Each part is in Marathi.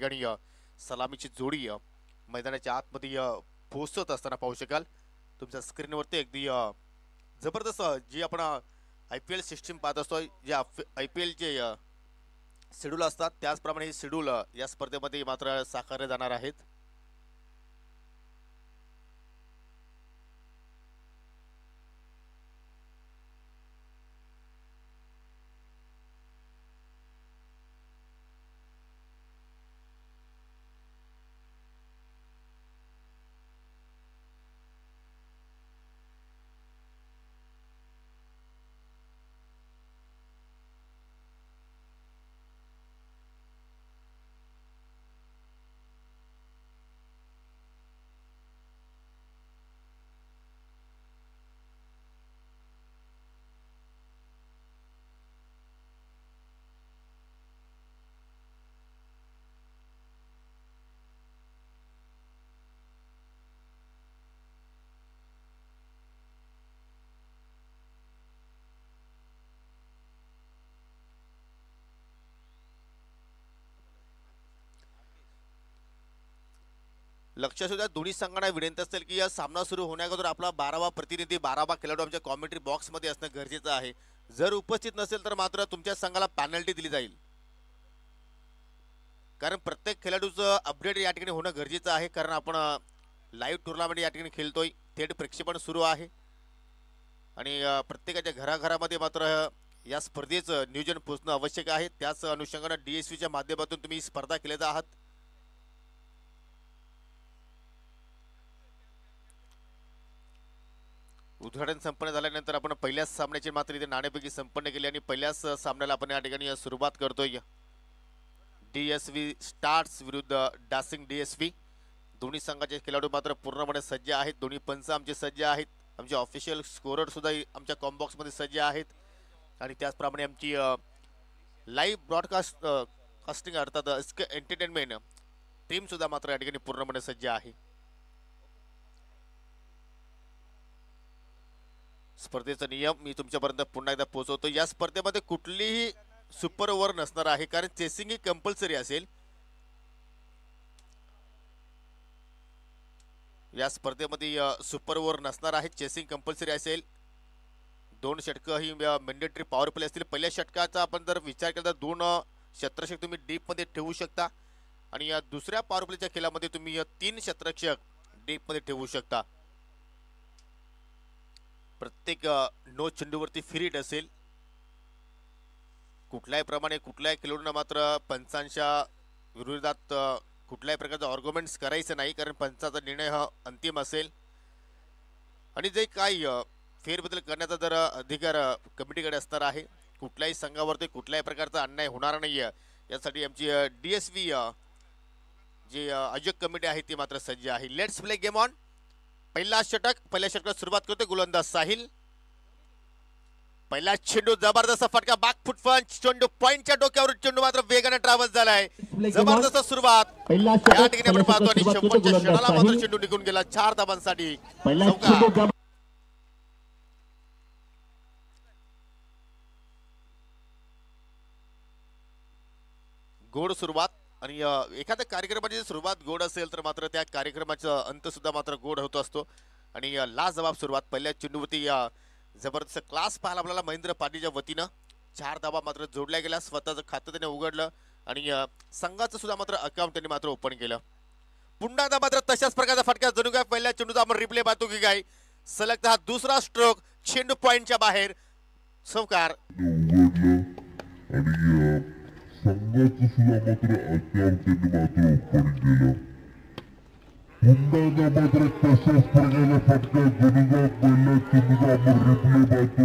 ठिकाणी सलामीची जोडी मैदानाच्या आतमध्ये पोहोचत असताना पाहू शकाल तुमच्या स्क्रीनवरती अगदी जबरदस्त जी आपण IPL सिस्टीम पाहत असतो, जे IPL चे शेड्यूल असतात त्याचप्रमाणे हे शेड्यूल या स्पर्धेमध्ये मात्र साकारले जाणार आहेत. लक्षात असू द्या, दोन्ही संघांना विनंती असेल की या सामना सुरू होण्याअगोदर आपला 12वा प्रतिनिधी 12वा खेळाडू आमच्या कॉमेंट्री बॉक्समध्ये असणं गरजेचं आहे. जर उपस्थित नसेल तर मात्र तुमच्या संघाला पॅनल्टी दिली जाईल, कारण प्रत्येक खेळाडूचं अपडेट या ठिकाणी होणं गरजेचं आहे. कारण आपण लाईव्ह टुर्नामेंट या ठिकाणी खेळतोय, थेट प्रक्षेपण सुरू आहे आणि प्रत्येकाच्या घराघरामध्ये मात्र या स्पर्धेचं नियोजन पोहोचणं आवश्यक आहे. त्याच अनुषंगाने DSVच्या माध्यमातून तुम्ही स्पर्धा खेळत आहात. उद्घाटन संपन्न झाल्यानंतर आपण पहिल्याच सामन्याची मात्र इथे नाणेफेकी संपन्न केली आणि पहिल्याच सामन्याला आपण या ठिकाणी सुरुवात करतोय. DSV स्टार्स विरुद्ध डासिंग DSV. दोन्ही संघाचे खेळाडू मात्र पूर्णपणे सज्ज आहेत. दोन्ही पंच आमचे सज्ज आहेत. आमचे ऑफिशियल स्कोरर सुद्धा आमच्या कॉम्बॉक्स मध्ये सज्ज आहेत आणि त्याचप्रमाणे आमची लाईव्ह ब्रॉडकास्टिंग अर्थात एंटरटेनमेंट टीम सुद्धा मात्र या ठिकाणी पूर्णपणे सज्ज आहे. स्पर्धेचा नियम मी तुमच्यापर्यंत पुन्हा एकदा पोहोचवतो. या स्पर्धेमध्ये कुठलीही सुपर ओव्हर नसणार आहे, कारण चेसिंग ही कंपल्सरी असेल. या स्पर्धेमध्ये सुपर ओव्हर नसणार आहे, चेसिंग कंपल्सरी असेल. 2 षटकं ही मॅन्डेटरी पॉवर प्ले असतील. पहिल्या षटकाचा आपण जर विचार केला तर 2 क्षेत्ररक्षक तुम्ही डीप मध्ये ठेवू शकता आणि या दुसऱ्या पॉवर प्लेच्या खेळामध्ये तुम्ही 3 क्षेत्ररक्षक डीप मध्ये ठेवू शकता. प्रत्येक नो चेंडूवरती फिरीट असेल. कुठल्याही प्रमाणे कुठल्याही खेळाडूंना मात्र पंचांच्या विरोधात कुठल्याही प्रकारचा आर्ग्युमेंट्स करायचं नाही, कारण पंचाचा निर्णय हा अंतिम असेल आणि जे काही फेरबदल करण्याचा जर अधिकार कमिटीकडे असणार आहे. कुठल्याही संघावरती कुठल्याही प्रकारचा अन्याय होणार नाही यासाठी आमची DSV जी आयोजक कमिटी आहे ती मात्र सज्ज आहे. Let's play game on. पहिला षटक, पहिल्या षटकात सुरुवात करते गोलंदाज साहिल. पहिला चेंडू जबरदस्त फटका, बॅक फुट पंच, चेंडू पॉइंटच्या डोक्यावर चेंडू मात्र वेगाने ट्रॅव्हल झालाय. जबरदस्त सुरुवात या ठिकाणी आपण पाहतो आणि शेवटच्या क्षणाला मात्र चेंडू निघून गेला 4 धावांसाठी. गोड सुरुवात आणि एखाद्या कार्यक्रमाची सुरुवात गोड असेल तर मात्र त्या कार्यक्रमाचा अंत सुद्धा मात्र गोड होत असतो आणि लाजवाब सुरुवात. पहिल्या चेंडूवरती जबरदस्त क्लास पाहायला आपल्याला महेंद्र पाटीलच्या वतीनं 4 धावा मात्र जोडल्या गेल्या. स्वतःचं खातं त्याने उघडलं आणि संघाचं सुद्धा मात्र अकाउंट त्यांनी मात्र ओपन केलं. पुन्हा एकदा मात्र तशाच प्रकारचा फटका जणू काय पहिल्या चेंडूचा आपण रिप्ले पाहतो की काय. सलग हा दुसरा स्ट्रोक, चेंडू पॉइंटच्या बाहेर. सौकार संघाचं सुद्धा मात्र अकाउंट त्यांनी मात्र ओपन केलं. पुन्हा एकदा मात्र तशाच प्रकारचा फटका जणूगा पहिल्या चेंडूचा आपण रिप्ले पाहतो की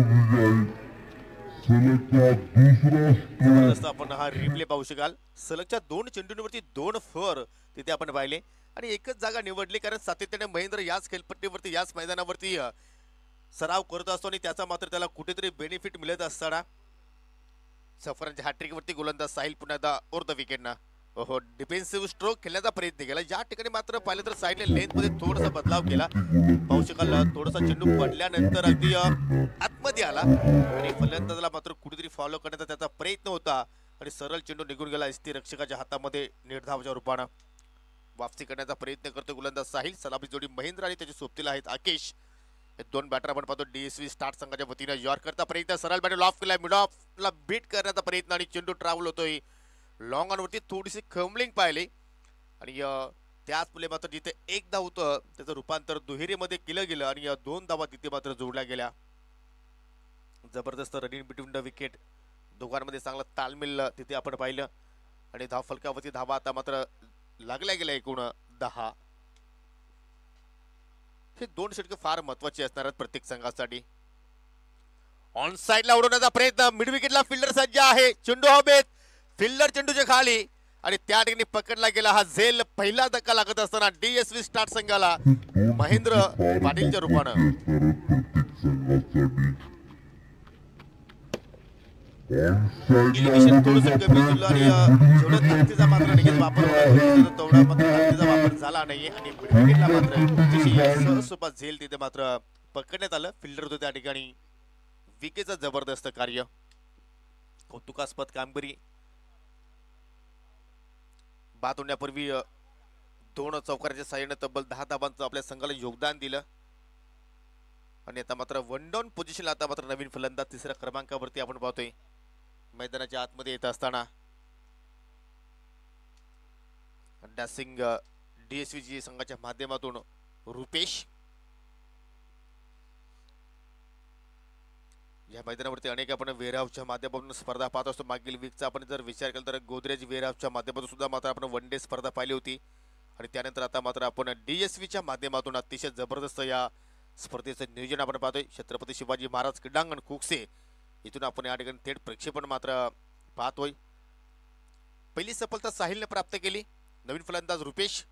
काय. सलगचा दुसरा स्ट्रोक आपण हा रिप्ले पाहू शकाल. सलगच्या 2 चेंडूंवरती 2 फोर तिथे आपण पाहिले आणि एकच जागा निवडली, कारण सातत्याने महेंद्र याच खेळपट्टीवरती याच मैदानावरती सराव करत असतो आणि त्याचा मात्र त्याला कुठेतरी बेनिफिट मिळत असताना सफरांच्या हॅट्रिक वरती गोलंदाज साहिल पुन्हा एकदा ओव्हर द विकेटना डिफेन्सिव्ह स्ट्रोक खेळण्याचा प्रयत्न केला. ज्या ठिकाणी मात्र पाहिलं तर साईडने लेंथ मध्ये थोडासा बदलाव केला. पाहू शकाल थोडासा चेंडू पडल्यानंतर अगदी आतमध्ये आला आणि फलंदाजाला मात्र कुठेतरी फॉलो करण्याचा त्याचा प्रयत्न होता, आणि सरळ चेंडू निघून गेला एसटी रक्षकाच्या हातामध्ये निर्धावाच्या रूपानं. वापसी करण्याचा प्रयत्न करतो गोलंदाज साहिल. सलामी जोडी महेंद्र आणि त्याच्या सोबतीला आहेत आकेश. हे दोन बॅटर आपण पाहतो डीएसव्ही स्टार्ट संघाच्या वतीनं यॉर्करचा प्रयत्न. सरळ बॅटर ऑफ केला, मिड ऑफला बीट करण्याचा प्रयत्न आणि चेंडू ट्रॅव्हल होतोय लॉंग ऑन वरती. थोडीशी खमलिंग पाहिली आणि त्याच पुढे मात्र जिथे एक धाव होतं त्याचं रूपांतर दुहेरीमध्ये केलं गेलं आणि 2 धावा तिथे मात्र जोडल्या गेल्या. जबरदस्त रनिंग बिटवीन द विकेट. दोघांमध्ये चांगला ताळमेळ तिथे आपण पाहिलं आणि धाव फलकावरती धावा आता मात्र लागल्या गेल्या एकूण 10. हे 2 षटके फार महत्वाची असणार आहेत प्रत्येक संघासाठी. ऑन साइडला उडवण्याचा प्रयत्न. मिड विकेटला फिल्डर सज्ज आहे. चेंडू हवेत, फिल्डर चेंडूच्या खाली आणि त्या ठिकाणी पकडला गेला. हा झेल पहिला धक्का लागत असताना डीएसव्ही स्टार्ट संघाला महेंद्र पाटीलच्या रूपानं. वापर झाला नाही आणि मात्र झेल तिथे मात्र पकडण्यात आलं. फिल्डर होतं त्या ठिकाणी. विकेचं जबरदस्त कार्य, कौतुकास्पद कामगिरी. बाद होण्यापूर्वी 2 चौकाराच्या साह्याने तब्बल 10 धावांचं आपल्या संघाला योगदान दिलं आणि आता मात्र 1 डाऊन पोझिशनला आता मात्र नवीन फलंदाज 3ऱ्या क्रमांकावरती आपण पाहतोय मैदानाच्या आतमध्ये येत असताना. डॅसिंग डीएसव्ही संघाच्या माध्यमातून रुपेश. या मैदानावरती अनेक आपण वेअरहाऊसच्या माध्यमातून स्पर्धा पाहत असतो. मागील वीकचा आपण जर विचार केला तर गोदरेज वेअरहाऊसच्या माध्यमातून सुद्धा मात्र आपण 1 डे स्पर्धा पाहिली होती आणि त्यानंतर आता मात्र आपण डीएसव्हीच्या माध्यमातून अतिशय जबरदस्त या स्पर्धेचं नियोजन आपण पाहतोय. छत्रपती शिवाजी महाराज क्रीडांगण कुकसे इथून आपण या ठिकाणी थेट प्रक्षेपण मात्र पाहतोय. पहिली सफलता साहिलने प्राप्त केली. नवीन फलंदाज रुपेश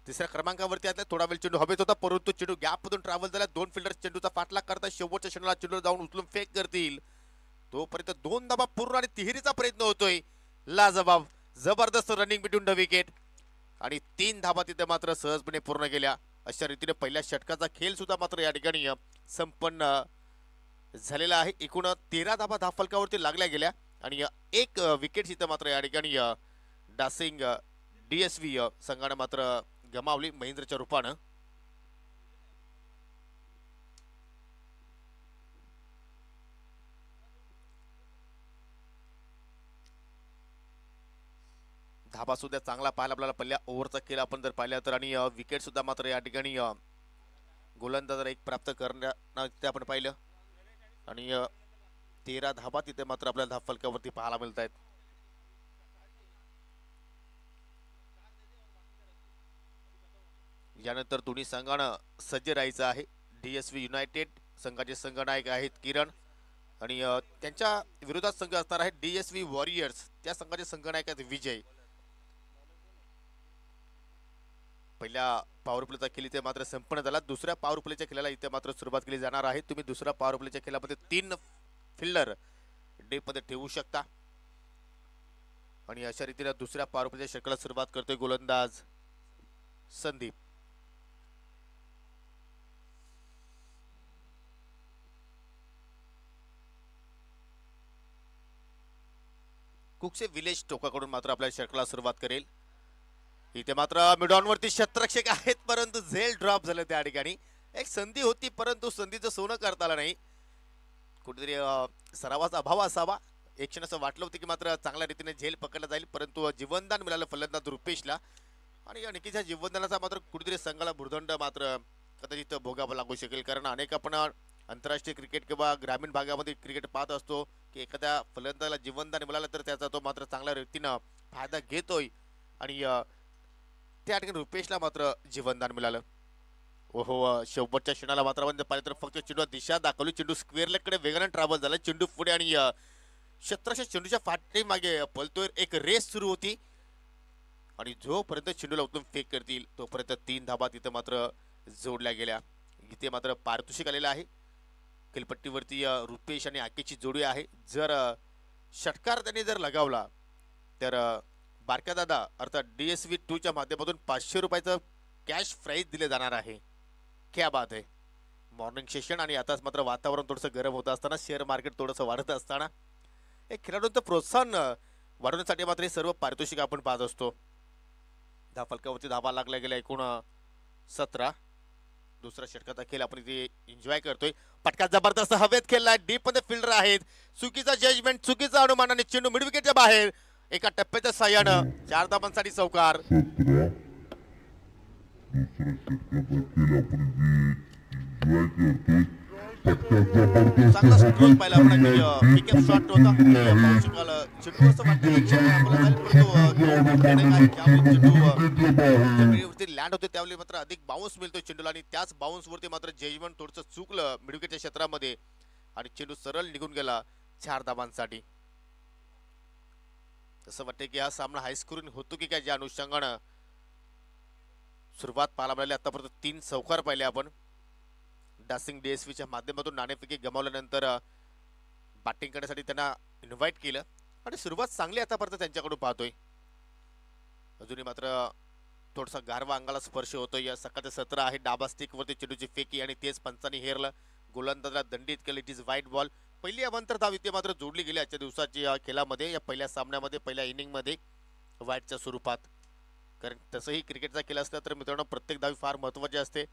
3ऱ्या क्रमांकावरती आता. थोडा वेळ चेंडू हवेत होता परंतु चेंडू गॅपमधून ट्रॅव्हल झाला. 2 फिल्डर चेंडूचा पाठलाग करतात. शेवटच्या क्षणाला चेंडू जाऊन उचलून फेक करतील. तोपर्यंत 2 धावा पूर्ण आणि तिहेरीचा प्रयत्न होतोय. लाजवाब जबरदस्त रनिंग बिटवीन द विकेट आणि 3 धावा तिथे मात्र सहजपणे पूर्ण केल्या. अशा रीतीने पहिल्या षटकाचा खेळ सुद्धा मात्र या ठिकाणी संपन्न झालेला आहे. एकूण 13 धावा धावफलकावरती लागल्या गेल्या आणि 1 विकेट तिथे मात्र या ठिकाणी डासिंग डीएसव्ही संघाने मात्र गमावली महेंद्रच्या रूपानं. धाबा सुद्धा चांगला पाहायला आपल्याला पहिल्या ओव्हरचा खेळ आपण जर पाहिला तर आणि विकेट सुद्धा मात्र या ठिकाणी गोलंदाजाला एक प्राप्त करण्यात ते आपण पाहिलं आणि 13 धाबा तिथे मात्र आपल्याला धावफलकावरती पाहायला मिळत आहेत. यानंतर दोन्ही संघानं सज्ज राहायचं आहे. डीएसव्ही युनायटेड संघाचे संघनायक आहेत किरण आणि त्यांच्या विरोधात संघ असणार आहे डीएसव्ही वॉरियर्स. त्या संघाचे संघनायक आहेत विजय. पहिल्या पॉवर प्लेचा खेळ इथे मात्र संपन्न झाला. दुसऱ्या पॉवर प्लेच्या खेळाला इथे मात्र सुरुवात केली जाणार आहे. तुम्ही दुसऱ्या पॉवर प्लेच्या खेळामध्ये 3 फिल्डर डे मध्ये ठेवू शकता आणि अशा रीतीने दुसऱ्या पॉवर प्लेच्या षटकाला सुरुवात करतोय गोलंदाज संदीप. कुकसे विलेज टोकाकडून मात्र आपल्या षटकाला सुरुवात करेल. इथे मात्र मिडॉन वरती शतरक्षक आहेत परंतु झेल ड्रॉप झालं. त्या ठिकाणी एक संधी होती परंतु संधीचं सोनं करता आलं नाही. कुठेतरी सरावाचा अभाव असावा. एक क्षण असं वाटलं होतं की मात्र चांगल्या रीतीने झेल पकडला जाईल परंतु जीवनदान मिळालं फलंदाज रुपेशला आणि या निकीच्या जीवनदानाचा मात्र कुठेतरी संघाला भुर्दंड मात्र कदाचित भोगावा लागू शकेल. कारण अनेक आपण आंतरराष्ट्रीय क्रिकेट किंवा ग्रामीण भागामध्ये क्रिकेट पाहत असतो की एखाद्या फलंदाजाला जीवनदान मिळालं तर त्याचा तो मात्र चांगल्या रीतीनं फायदा घेतोय आणि त्या ठिकाणी रुपेशला मात्र जीवनदान मिळालं. ओहो शेवटच्या क्षणाला मात्र आपण पाहिलं तर फक्त चेंडू दिशा दाखवली. चेंडू स्क्वेअर लेगकडे वेगाने ट्रॅव्हल झाला. चेंडू पुढे आणि शतरक्षक चेंडूच्या फाटी मागे पळतोय. एक रेस सुरू होती आणि जोपर्यंत चेंडूला उतरून फेक करतील तोपर्यंत 3 धाबा तिथे मात्र जोडल्या गेल्या. इथे मात्र पारितोषिक आलेलं आहे. खेळपट्टीवरती रुपेश आणि आकेची जोडी आहे. जर षटकार त्यांनी जर लगावला तर बारक्या दादा अर्थात डीएसव्ही 2 च्या माध्यमातून 500 रुपयाचं कॅश प्राइज दिले जाणार आहे. क्या बात आहे. मॉर्निंग सेशन आणि आताच मात्र वातावरण थोडंसं गरम होत असताना शेअर मार्केट थोडंसं वाढत असताना एक खेळाडूंचं प्रोत्साहन वाढवण्यासाठी मात्र हे सर्व पारितोषिक आपण पाहत असतो. फलकावरती धावा लागल्या गेल्या एकूण 17. दुसरा षटकाचा खेळ आपण इथे एन्जॉय करतोय. पटका जबरदस्त हवेत खेळलाय. डीप मध्ये फिल्डर आहेत. चुकीचा जजमेंट, चुकीचा अनुमान आणि चेंडू मिड विकेटच्या बाहेर. एका टप्प्याच्या साह्यानं 4 धावांसाठी चौकार. 17. दुसऱ्या षटकाचा खेळ आपण इथे एन्जॉय करतोय. पटका जबरदस्त चांगला स्ट्रोक पाहिला आपण हवेत पिकअप शॉट होता. पाहू शकाल चेंडू असं वाटतं की चेंडू आपल्याला लँड होते त्यावेळी मात्र अधिक बाउन्स मिळतो चेंडूला आणि त्याच बाउन्स वरती मात्र जजमेंट थोडंसं चुकलं मिड विकेटच्या क्षेत्रामध्ये आणि चेंडू सरळ निघून गेला 4 धावांसाठी. असं वाटतं की हा सामना हायस्कोरिंग होतो की काय, ज्या अनुषंगानं सुरुवात पाहायला मिळाली. आतापर्यंत 3 चौकार पाहिले आपण. डासिंग डीएसवीच्या माध्यमातून नाणेफेकी गमावल्यानंतर बॅटिंग करण्यासाठी त्यांना इन्व्हाइट केलं आणि सुरुवात चांगली आतापर्यंत त्यांच्याकडून पाहतोय. अजूनही मात्र थोडासा गारवा अंगाला स्पर्श होतो. या सकाळच्या 17 आहे. डाबा स्टिक वरती चेंडूची फेकी आणि तेच पंचांनी हेरलं. गोलंदाजाला दंडित केलं. It is white ball. पहिली अवांतर धाव इथे मात्र जोडली गेली आजच्या दिवसाच्या खेळामध्ये, या पहिल्या सामन्यामध्ये, पहिल्या इनिंग मध्ये व्हाईटच्या स्वरूपात. कारण तसंही क्रिकेटचा खेळ असला तर मित्रांनो प्रत्येक धावी फार महत्वाची असते.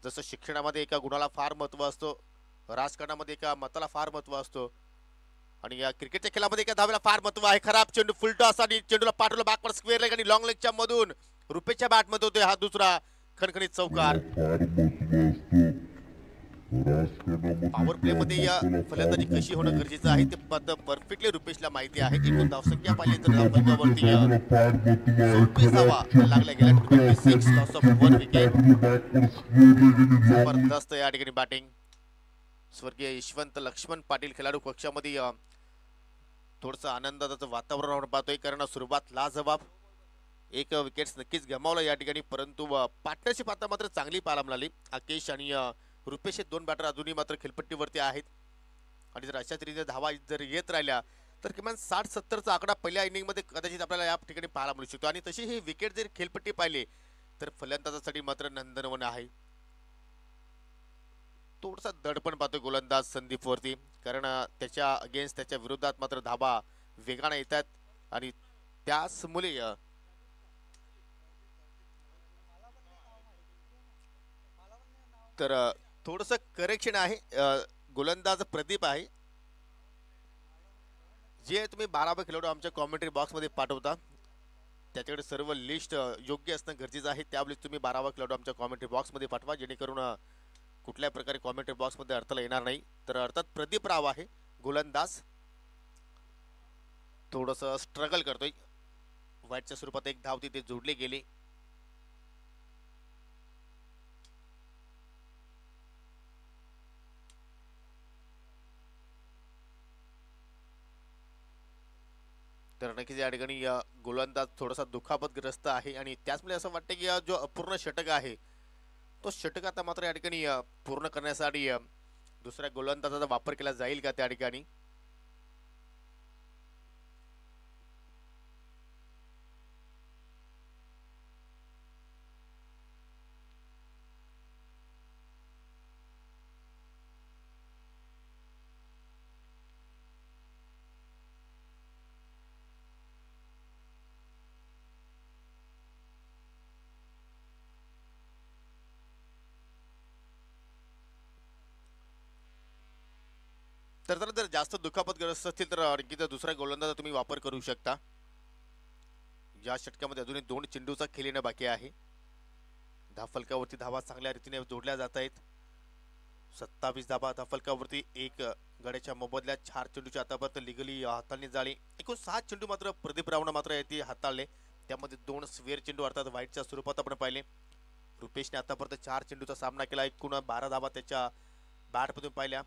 जसं शिक्षणामध्ये एका गुणाला फार महत्व असतो, राजकारणामध्ये एका मताला फार महत्व असतो आणि या क्रिकेटच्या खेळामध्ये एका धावेला फार महत्व आहे. खराब चेंडू फुल टॉस आणि चेंडूला पाठवलं बॅकवर्ड स्क्वेअर लेग आणि लॉंग लेगच्या मधून रुपेशच्या बॅट मध्ये होते हा दुसरा खणखणीत चौकार. पॉवर प्ले मध्ये या फलंदाजी कशी होणं गरजेचं आहे ते परफेक्टली रुपेशला माहिती आहे. एकूण धावसंख्या पाहिली तर धावसंख्यावरती 26 धावा लागल्या गेल्या. 26 लॉस ऑफ 1 विकेट. जबरदस्त या ठिकाणी बॅटिंग. स्वर्गीय यशवंत लक्ष्मण पाटील खेळाडू कक्षामध्ये थोडंसं आनंदाचं वातावरण आपण पाहतोय. कारण सुरुवात लाजवाब. 1 विकेट नक्कीच गमावला या ठिकाणी, परंतु पार्टनरशिप आता मात्र चांगली पाहायला मिळाली. आकेश आणि रुपेश हे 2 बॅटर अजूनही मात्र खेळपट्टीवरती आहेत आणि जर अशाच रीतीने धावा जर येत राहिल्या तर किमान 60-70चा आकडा पहिल्या इनिंग मध्ये कदाचित आपल्याला या ठिकाणी पाहायला मिळू शकतो. आणि तशी ही विकेट जर खेळपट्टी पाहिली तर फलंदाजासाठी मात्र नंदनवन आहे. थोडासा दडपण पाहतोय गोलंदाज संदीप वरती, कारण त्याच्या अगेन्स्ट, त्याच्या विरोधात मात्र धाबा वेगाने येतात आणि त्याचमुळे तर थोडंसं करेक्शन आहे. गोलंदाज प्रदीप आहे, जे तुम्ही 12 खेळाडू आमच्या कॉमेंट्री बॉक्स मध्ये पाठवता त्याच्याकडे सर्व लिस्ट योग्य असणं गरजेचं आहे. त्यावेळी तुम्ही 12 खेळाडू आमच्या कॉमेंट्री बॉक्स मध्ये पाठवा, जेणेकरून कुठल्या प्रकारे कॉमेंट्री बॉक्स मध्ये अडथळा येणार नाही. तर अर्थात प्रदीप राव आहे गोलंदाज, थोडंसं स्ट्रगल करतोय. व्हाईटच्या स्वरूपात 1 धाव तिथे जोडली गेली. तर नक्कीच या ठिकाणी गोलंदाज थोडासा दुखापतग्रस्त आहे आणि त्याचमुळे असं वाटतं की जो अपूर्ण षटक आहे तो षटक आता मात्र या ठिकाणी पूर्ण करण्यासाठी दुसऱ्या गोलंदाजाचा वापर केला जाईल का त्या ठिकाणी. तर जर जास्त दुखापतग्रस्त असतील तर आणखी दुसऱ्या गोलंदाजाचा तुम्ही वापर करू शकता. या षटकामध्ये अजूनही 2 चेंडूचा खेळ येणं बाकी आहे. धावफलकावरती धावा चांगल्या रीतीने जोडल्या जात आहेत. 27 धावा धावफलकावरती, 1 गड्याच्या मोबदल्यात 4 चेंडूच्या आतापर्यंत लिगली हाताळणी झाली. एकूण 6 चेंडू मात्र प्रदीप रावनं मात्र ते हाताळले, त्यामध्ये 2 स्वेअर चेंडू अर्थात व्हाईटच्या स्वरूपात आपण पाहिले. रुपेशने आतापर्यंत 4 चेंडूचा सामना केला. एकूण 12 धावा त्याच्या बॅटमधून पाहिल्या.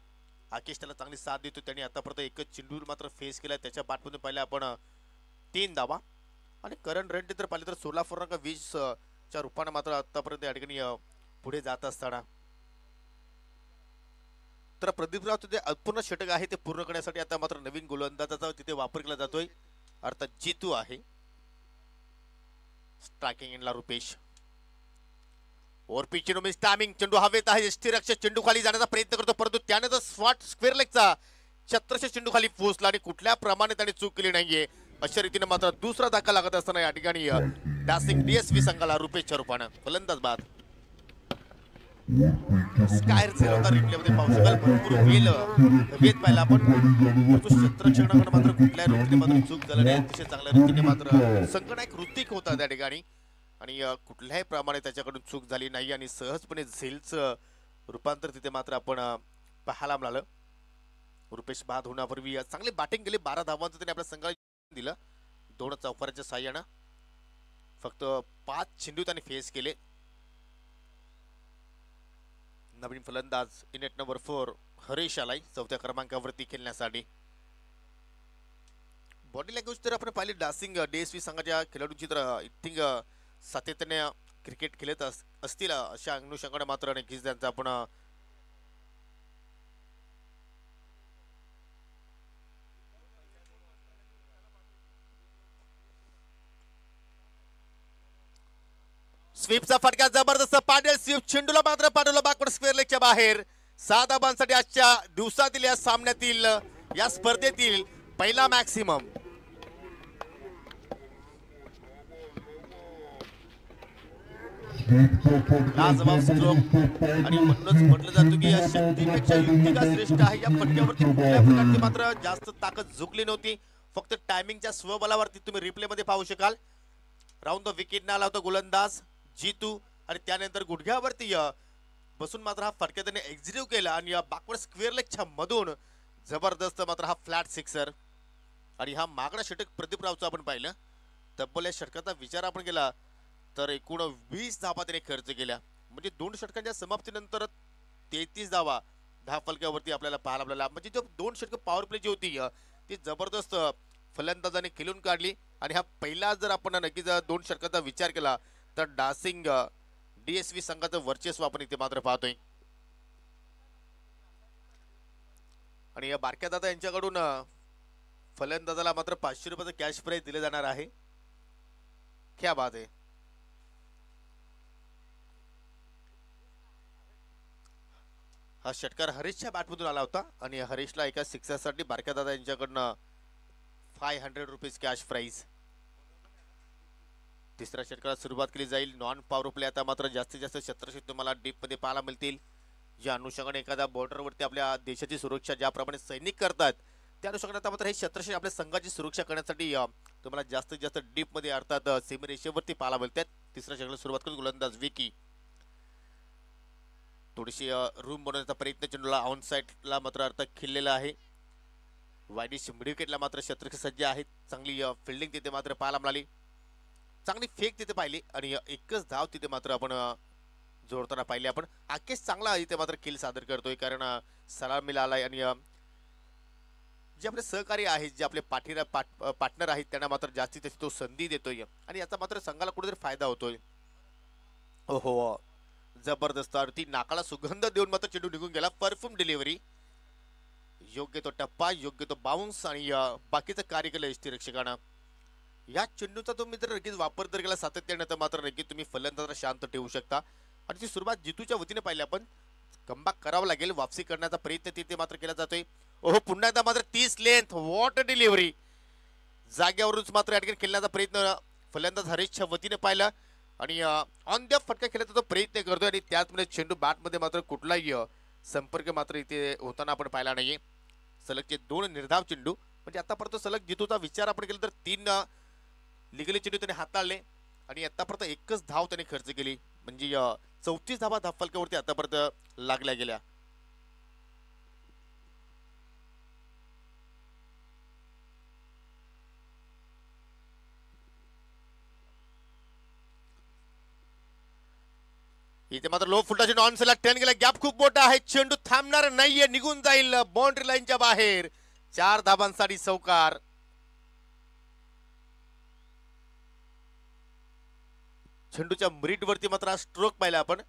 आकेश त्याला चांगली साथ देतो. त्यांनी आतापर्यंत 1च चेंडू मात्र फेस केला. त्याच्या बॅटमधून पाहिल्या आपण 3 धावा आणि करण रेड्डी तर पाहिले तर 16.20 च्या रूपाने मात्र आतापर्यंत या ठिकाणी पुढे जात असताना. तर प्रदीप राव जे अपूर्ण षटक आहे ते पूर्ण करण्यासाठी आता मात्र नवीन गोलंदाजाचा तिथे वापर केला जातोय, अर्थात जितू आहे. स्ट्रायकिंग एंडला रुपेश. ओव्हर पिच चेंडू मिस टायमिंग, चेंडू हवेत आहे. यष्टीरक्षक चेंडू खाली जाण्याचा प्रयत्न करतो, परंतु त्याने तर स्पॉट स्क्वेअर लेगचा 36 चेंडू खाली पोहोचला आणि कुठल्या प्रमाणे त्याने चूक केली नाहीये. अशा रीतीने मात्र दुसरा धक्का लागत असताना या ठिकाणी डासिंग डीएसवी संघाला रुपेशच्या रूपानं फलंदाज बाद. स्कायर झेलवता रिप्लेमध्ये पाहू शकाल भरपूर वेद पाहिला आपण. क्षेत्ररक्षणाकडे मात्र कुठल्या रीतीने मात्र चूक झाली नाही. अतिशय चांगल्या रीतीने मात्र संगणक ऋतिक होता त्या ठिकाणी आणि कुठल्याही प्रमाणे त्याच्याकडून चूक झाली नाही आणि सहजपणे झेलचं रूपांतर तिथे मात्र आपण पाहायला मिळालं. रुपेश बाद होण्यापूर्वी चांगली बॅटिंग केली. 12 धावांचं त्याने आपल्या संघाला दिलं. 2 चौकाराच्या साह्यानं फक्त 5 चेंडू त्याने फेस केले. नवीन फलंदाज इनेट नंबर 4 हरीश आलाय 4थ्या क्रमांकावरती खेळण्यासाठी. बॉडी लँग्वेज तर आपण पाहिली डासिंग डीएसवी संघाच्या खेळाडूंची तर आय थिंक सातत्याने क्रिकेट खेळत असतील अशा अनुषंगाने मात्र नक्कीच त्यांचा आपण स्वीपचा फटका जबरदस्त. पाटील स्वीप चेंडूला मात्र पाठवलं बॅकवर्ड स्क्वेअर लेगच्या बाहेर. 6 धाबांसाठी आजच्या दिवसातील या सामन्यातील या स्पर्धेतील पहिला मॅक्सिमम. लाजवाब स्ट्रोक आणि म्हणूनच म्हटलं जातं की या शक्तीपेक्षा युक्तिका श्रेष्ठ आहे. या फटक्यावरती कुठल्या प्रकारची मात्र जास्त ताकद झुकली नव्हती. फक्त टायमिंगच्या स्वबलावरती तुम्ही रिप्ले मध्ये पाहू शकाल. राऊंड द विकेट आला होता गोलंदाज जीतू आणि त्यानंतर गुडघ्यावरती बसून मात्र हा फटका त्याने एक्झिक्यूट केला आणि या बॅकवर्ड स्क्वेअर लेगच्या मधून जबरदस्त मात्र हा फ्लॅट सिक्सर. आणि हा मागणा षटक प्रदीप रावचा आपण पाहिलं. तब्बल या षटकाचा विचार आपण केला तर एकूण 20 धावा त्याने खर्च केल्या. म्हणजे 2 षटकांच्या समाप्तीनंतर 33 धावा 10 फलकावरती आपल्याला पाहायला मिळाला. म्हणजे जो 2 षटक पॉवर प्ले जी होती ती जबरदस्त फलंदाजाने खेळून काढली. आणि हा पहिला जर आपण नक्कीच 2 षटकाचा विचार केला तर डासिंग डीएसवी संघाचं वर्चस्व आपण इथे मात्र पाहतोय. आणि या बारक्या दादा यांच्याकडून फलंदाजाला मात्र 500 रुपयाचं कॅश प्राइज दिले जाणार आहे. क्या बात आहे. हा षटकार हरीशच्या बॅटमधून आला होता आणि हरीशला एका सिक्सरसाठी बारक्या दादा यांच्याकडून 500 रुपीज कॅश प्राइज. तिसऱ्या षटकाला सुरुवात केली जाईल. नॉन पॉवर प्ले आता मात्र जास्तीत जास्त क्षेत्रक्षेत्र तुम्हाला डीप मध्ये पाहायला मिळतील. ज्या अनुषंगाने एखाद्या बॉर्डरवरती आपल्या देशाची सुरक्षा ज्याप्रमाणे सैनिक करतात त्या अनुषंगाने आता मात्र हे क्षेत्रक्षेत्र आपल्या संघाची सुरक्षा करण्यासाठी तुम्हाला जास्तीत जास्त डीप मध्ये अर्थात सीमारेषेवरती पाहायला मिळतात. तिसऱ्या षटकाला सुरुवात करून गोलंदाज विकी थोडीशी रूम बनवण्याचा प्रयत्न चेंडूला ऑन साइडला मात्र अर्थ खेळलेला आहे. वाईडिश मिड विकेटला मात्र क्षेत्रक्षेत्र सज्ज आहेत. चांगली फिल्डिंग तिथे मात्र पाहायला मिळाली. चांगली फेक तिथे पाहिली आणि एकच धाव तिथे मात्र आपण जोडताना पाहिले. आपण आकेश चांगला इथे मात्र खेळ सादर करतोय कारण सलामीला आलाय आणि जे आपले सहकारी आहेत जे आपले पार्टनर आहेत त्यांना मात्र जास्तीत जास्त तो संधी देतोय आणि याचा मात्र संघाला कुठेतरी फायदा होतोय. ओहो जबरदस्त अर्थी नाकाला सुगंध देऊन मात्र चेंडू निघून गेला. Perfume delivery. योग्य तो टप्पा योग्य तो बाउन्स आणि बाकीचं कार्य केलं यष्टीरक्षकानं. या चेंडूचा तुम्ही जर नक्कीच वापर जर केला सातत्याने तर मात्र नक्कीच तुम्ही फलंदाजाला शांत ठेवू शकता. आणि ती सुरुवात जितूच्या वतीने पाहिली आपण. कमबॅक करावं लागेल. वापसी करण्याचा प्रयत्न तिथे मात्र केला जातोय. ओहो पुन्हा एकदा मात्र 30 लेंथ वॉट डिलिव्हरी. जाग्यावरूनच मात्र या ठिकाणी खेळण्याचा प्रयत्न फलंदाज हरीशच्या वतीने पाहिला आणि ऑन द फटका खेळण्याचा तो प्रयत्न करतोय आणि त्याचमध्ये चेंडू बॅटमध्ये मात्र कुठलाही संपर्क मात्र इथे होताना आपण पाहिला नाहीये. सलगचे 2 निर्धाव चेंडू म्हणजे आतापर्यंत सलग जितूचा विचार आपण केला तर 3 लिगली चेंडू त्याने हाताळले आणि आतापर्यंत एकच धाव त्याने खर्च केली. म्हणजे 34 धावा धाव फलकावरती आतापर्यंत लागल्या गेल्या. इथे मात्र लो फुलटाची नॉन सेला 10 गेला. गॅप खूप मोठा आहे. चेंडू थांबणार नाहीये. निघून जाईल बाउंड्री लाईनच्या बाहेर. 4 धाबांसाठी चौकार. चेंडूच्या मिरिट वरती मात्र स्ट्रोक पाहिला आपण.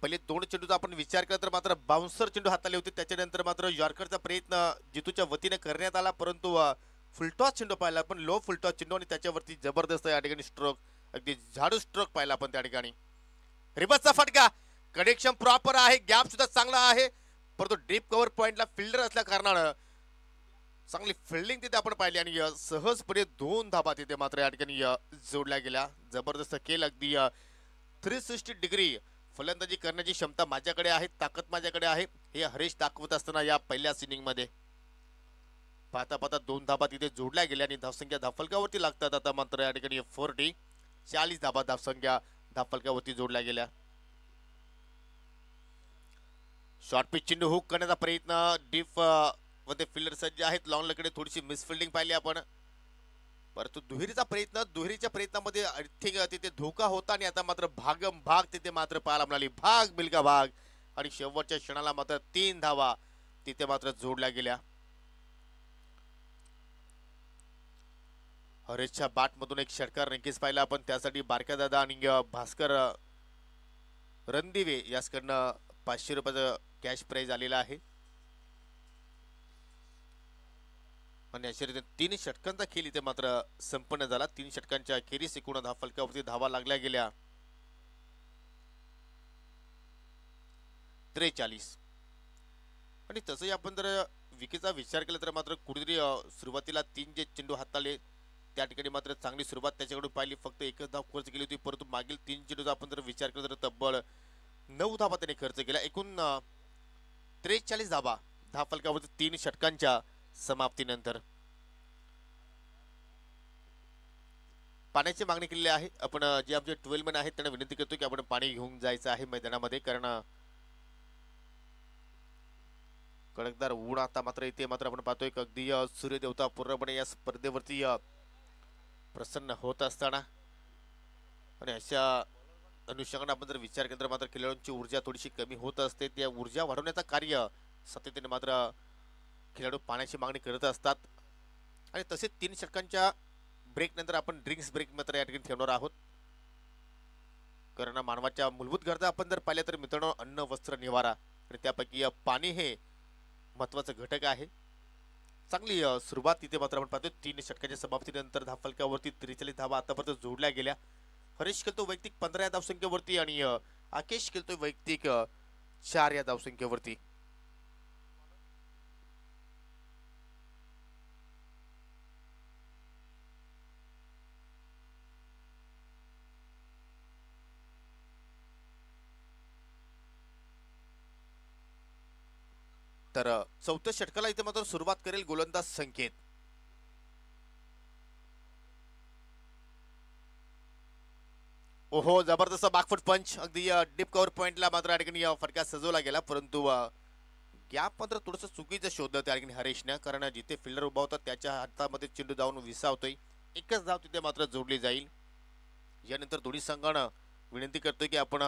पहिले 2 चेंडूचा आपण विचार केला तर मात्र बाउन्सर चेंडू हाताले होते. त्याच्यानंतर मात्र यॉर्करचा प्रयत्न जितूच्या वतीने करण्यात आला परंतु फुलटॉस चेंडू पाहिला आपण. लो फुलटॉस चेंडू आणि त्याच्यावरती जबरदस्त या ठिकाणी स्ट्रोक अगदी झाडू स्ट्रोक पाहिला आपण त्या ठिकाणी. रिवर्सचा फटका. कनेक्शन प्रॉपर आहे. गॅप सुद्धा चांगला आहे परंतु डीप कव्हर पॉइंटला फिल्डर असल्या कारणानं चांगली फिल्डिंग तिथे आपण पाहिली आणि सहजपणे 2 धाबा तिथे मात्र या ठिकाणी जोडल्या गेल्या. जबरदस्त खेळ, अगदी 360 डिग्री फलंदाजी करण्याची क्षमता माझ्याकडे आहे, ताकद माझ्याकडे आहे, हे हरीश दाखवत असताना या पहिल्याच इनिंग मध्ये पाहता पाहता 2 धाबा तिथे जोडल्या गेल्या आणि धावसंख्या धाफलकावरती लागतात. आता मात्र या ठिकाणी 40 धाबा धावसंख्या धाफलकावरती जोडल्या गेल्या. शॉर्ट पिच चेंडू हुक करण्याचा प्रयत्न, डीप मध्ये फिल्डर सज्ज आहेत, लॉंग कडे थोडीशी मिसफिल्डिंग पाहिली आपण, परंतु दुहेरीच्या प्रयत्नामध्ये ठीक तिथे धोका होता आणि आता मात्र भाग तिथे मात्र पाहायला मिळाली, भाग बिलका भाग आणि शेवटच्या क्षणाला मात्र 3 धावा तिथे मात्र जोडल्या गेल्या. हरेशच्या बॅट मधून एक षटकार नक्कीच पाहिला आपण, त्यासाठी बारक्या दादा आणि भास्कर रणदिवे यासकडनं 500 रुपयाचं कॅश प्राइज आलेला आहे. आणि अशा रीतीने 3 षटकांचा खेळ इथे मात्र संपन्न झाला. 3 षटकांच्या अखेरीस एकूण धावफलकावरती धावा लागल्या गेल्या 43. आणि तसंही आपण जर विकेचा विचार केला तर मात्र कुठेतरी सुरुवातीला 3 जे चेंडू हाताळले त्या ठिकाणी मात्र चांगली सुरुवात त्याच्याकडून पाहिली, फक्त एकच धाव खर्च केली होती, परंतु मागील 3 चेंडूचा आपण जर विचार केला तर तब्बल 9 धावा त्याने खर्च केला. एकूण 43 धावा धावफलकावरती 3 षटकांच्या समाप्तीनंतर. पाण्याची मागणी केलेली आहे. आपण जे आमचे 12 मॅन आहेत त्यांना विनंती करतो की आपण पाणी घेऊन जायचं आहे मैदानामध्ये, कारण कडकदार ऊन आता मात्र इथे मात्र आपण पाहतोय की अगदी सूर्यदेवता पूर्णपणे या स्पर्धेवरती प्रसन्न होत असताना आणि अशा अनुषंगाने आपण जर विचार केला तर मात्र खेळाडूंची ऊर्जा थोडीशी कमी होत असते. त्या ऊर्जा वाढवण्याचा कार्य सातत्याने मात्र खेळाडू पाण्याची मागणी करत असतात. आणि तसेच 3 षटकांच्या ब्रेक नंतर आपण ड्रिंक्स ब्रेक मात्र या ठिकाणी ठेवणार आहोत, कारण मानवाच्या मूलभूत गरजा आपण जर पाहिल्या तर मित्रांनो अन्न, वस्त्र, निवारा आणि त्यापैकी पाणी हे महत्वाचं घटक आहे. चांगली सुरुवात इथे मात्र आपण पाहतो. 3 षटकांच्या समाप्तीनंतर धावफलकावरती 43 धावा आतापर्यंत जोडल्या गेल्या. हरीश खेळतो वैयक्तिक 15 या धावसंख्येवरती आणि आकेश खेळतोय वैयक्तिक 4 या धावसंख्येवरती. तर 4थ्या षटकाला इथे मात्र सुरुवात करेल गोलंदाज संकेत. ओहो, जबरदस्त बॅकफुट पंच, अगदी डीप कव्हर पॉइंटला मात्र या ठिकाणी फटका सजवला गेला, परंतु गॅप मात्र थोडंसं चुकीचं शोधलं त्या ठिकाणी हरीशने, कारण जिथे फिल्डर उभा होता त्याच्या हातामध्ये चेंडू जाऊन विसावतोय. एकच धाव तिथे मात्र जोडली जाईल. यानंतर दोन्ही संघानं विनंती करतोय की आपण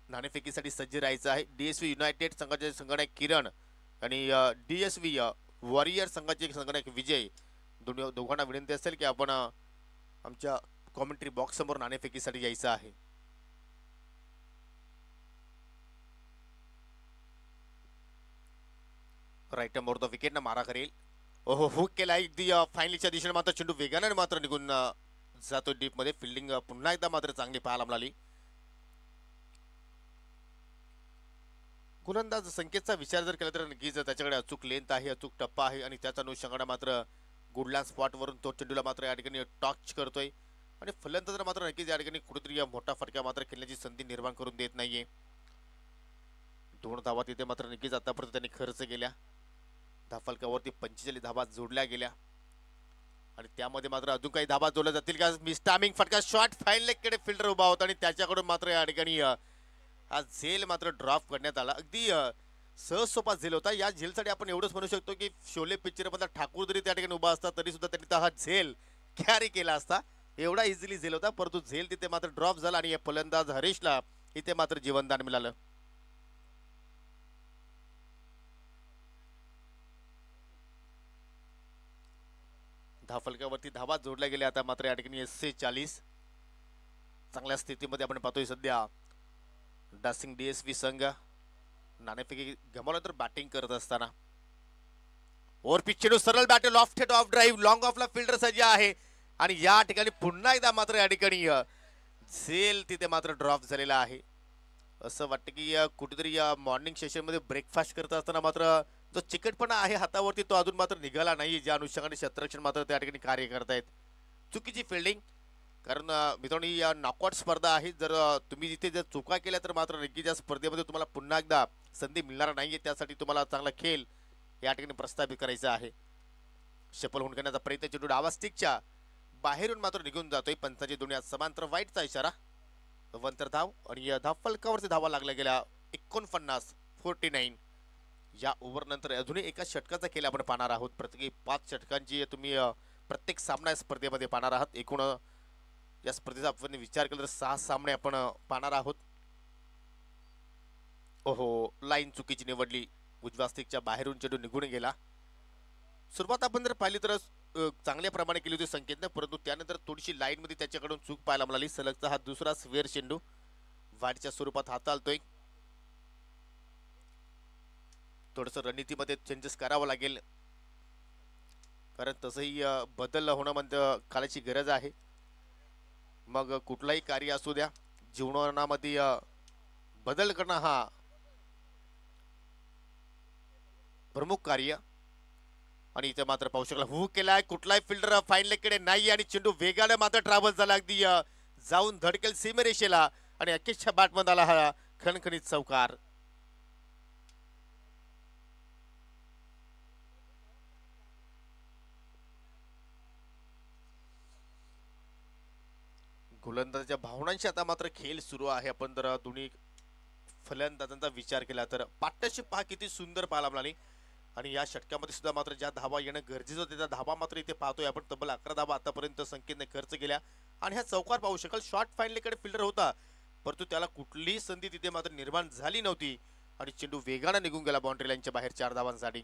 नाणेफेकीसाठी सज्ज राहायचं आहे. DSV युनायटेड संघाचे संगणक किरण आणि DSV वॉरियर संघाचे संगणक विजय दोघांना विनंती असेल की आपण आमच्या कॉमेंट्री बॉक्स समोर नाणेफेकीसाठी यायचं आहे. राईट मोर द विकेट ना मारा करेल. ओहो, हुक केला अगदी फायनलीच्या दिशेने, मात्र चेंडू वेगाने मात्र निघून जातो डीप मध्ये. फिल्डिंग पुन्हा एकदा मात्र चांगली पाहायला मिळाली. गोलंदाज संकेतचा विचार जर केला तर नक्कीच त्याच्याकडे अचूक लेंथ आहे, अचूक टप्पा आहे आणि त्याचा अनुषंगाने मात्र गुडलँड स्पॉट वरून तो चेंडूला मात्र या ठिकाणी टॉच करतोय आणि फलंदाज मात्र नक्कीच या ठिकाणी कुठेतरी मोठा फटका मात्र खेळण्याची संधी निर्माण करून देत नाहीये. 2 धावा तिथे मात्र नक्कीच आतापर्यंत त्यांनी खर्च केल्या. धावफलकावरती 45 धावा जोडल्या गेल्या आणि त्यामध्ये मात्र अजून काही धावा जोडल्या जातील का? मिस्टामिंग फटका, शॉट फाईन लेग कडे फिल्डर उभा होता आणि त्याच्याकडून मात्र या ठिकाणी हा झेल मात्र ड्रॉप करण्यात आला. अगदी सहज सोपा झेल होता. या झेलसाठी आपण एवढंच म्हणू शकतो की शोले पिक्चर मधला ठाकूर जरी त्या ठिकाणी उभा असता तरी सुद्धा त्यांनी हा झेल कॅरी केला असता. एवढा इझिली झेल होता, परंतु झेल तिथे मात्र ड्रॉप झाला आणि फलंदाज हरीशला इथे मात्र जीवनदान मिळालं. धावफलकावरती धावा जोडल्या गेल्या. आता मात्र या ठिकाणी 40 चांगल्या स्थितीमध्ये आपण पाहतोय सध्या डासिंग DSV संघ. नाणेफेकी गमावला तर बॅटिंग करत असताना ओव्हर पिच चेंडू सरळ bat, lofted off drive, long ऑफला फिल्डर सज्ज आहे आणि या ठिकाणी पुन्हा एकदा मात्र या ठिकाणी झेल तिथे मात्र ड्रॉप झालेला आहे. असं वाटतं की कुठेतरी या मॉर्निंग सेशन मध्ये ब्रेकफास्ट करत असताना मात्र जो चिकटपणा आहे हातावरती तो अजून मात्र निघाला नाही, ज्या अनुषंगाने क्षेत्ररक्षण मात्र त्या ठिकाणी कार्य करतायत. चुकीची फिल्डिंग, कारण मित्रांनो ही नॉकआउट स्पर्धा आहे. जर तुम्ही जिथे जर चुका केल्या तर मात्र नक्कीच या स्पर्धेमध्ये तुम्हाला पुन्हा एकदा संधी मिळणार नाहीये. त्यासाठी तुम्हाला चांगला खेळ या ठिकाणी प्रस्थापित करायचा आहे. शपल हुंडकण्याचा प्रयत्न, चेंडू डावा स्टिकच्या बाहेरून मात्र निघून जातोय. पंचांची दोन्ही समांतर वाईटचा इशारा. वंतर धाव आणि या धाव फलकावरती धावा लागल्या गेल्या 49 या ओव्हर नंतर अजूनही एका षटकाचा खेळ आपण पाहणार आहोत. प्रत्येकी 5 षटकांची तुम्ही प्रत्येक सामना या स्पर्धेमध्ये पाहणार आहात. एकूण या स्पर्धेचा आपण विचार केला तर 6 सामने आपण पाहणार आहोत. ओहो, लाईन चुकीची निवडली. उजव्या स्टिकच्या बाहेरून चेंडू निघून गेला. सुरुवात आपण जर पाहिली तर चांगल्या प्रमाणे केली होती संकेतने, परंतु त्यानंतर थोडीशी लाईन मध्ये त्याच्याकडून चूक पाहायला मिळाली. सलगचा हा दुसरा स्वेअर चेंडू वाईटच्या स्वरूपात हाताळतोय. थोडस रणनीतीमध्ये चेंजेस करावं लागेल, कारण तसंही बदल होणं म्हणजे काळाची गरज आहे. मग कुठलाही कार्य असू द्या, जीवनामध्ये बदल करणं हा प्रमुख कार्य. आणि इथे मात्र पाहू शकला हू केलाय. कुठलाही फिल्डर फाईन लेगकडे नाही आणि चेंडू वेगाने मात्र ट्रॅव्हल झाला, अगदी जाऊन धडकेल सीमेरेषेला आणि अखेरच्या बॅटमध्ये आला हा खणखणीत चौकार. गोलंदाजाच्या भावनांशी आता मात्र खेळ सुरू आहे. आपण जर दोन्ही फलंदाजांचा विचार केला तर पार्टनरशिप पहा किती सुंदर पाहायला मिळाली. आणि या षटकामध्ये सुद्धा मात्र ज्या धावा येणं गरजेचं होतं त्या धावा मात्र इथे पाहतोय आपण. तब्बल 11 धावा आतापर्यंत संकेतने खर्च केल्या. आणि हा चौकार पाहू शकाल, शॉर्ट फाईनलीकडे फिल्डर होता, परंतु त्याला कुठलीही संधी तिथे मात्र निर्माण झाली नव्हती आणि चेंडू वेगाने निघून गेला बाउंड्री लाईनच्या बाहेर 4 धावांसाठी.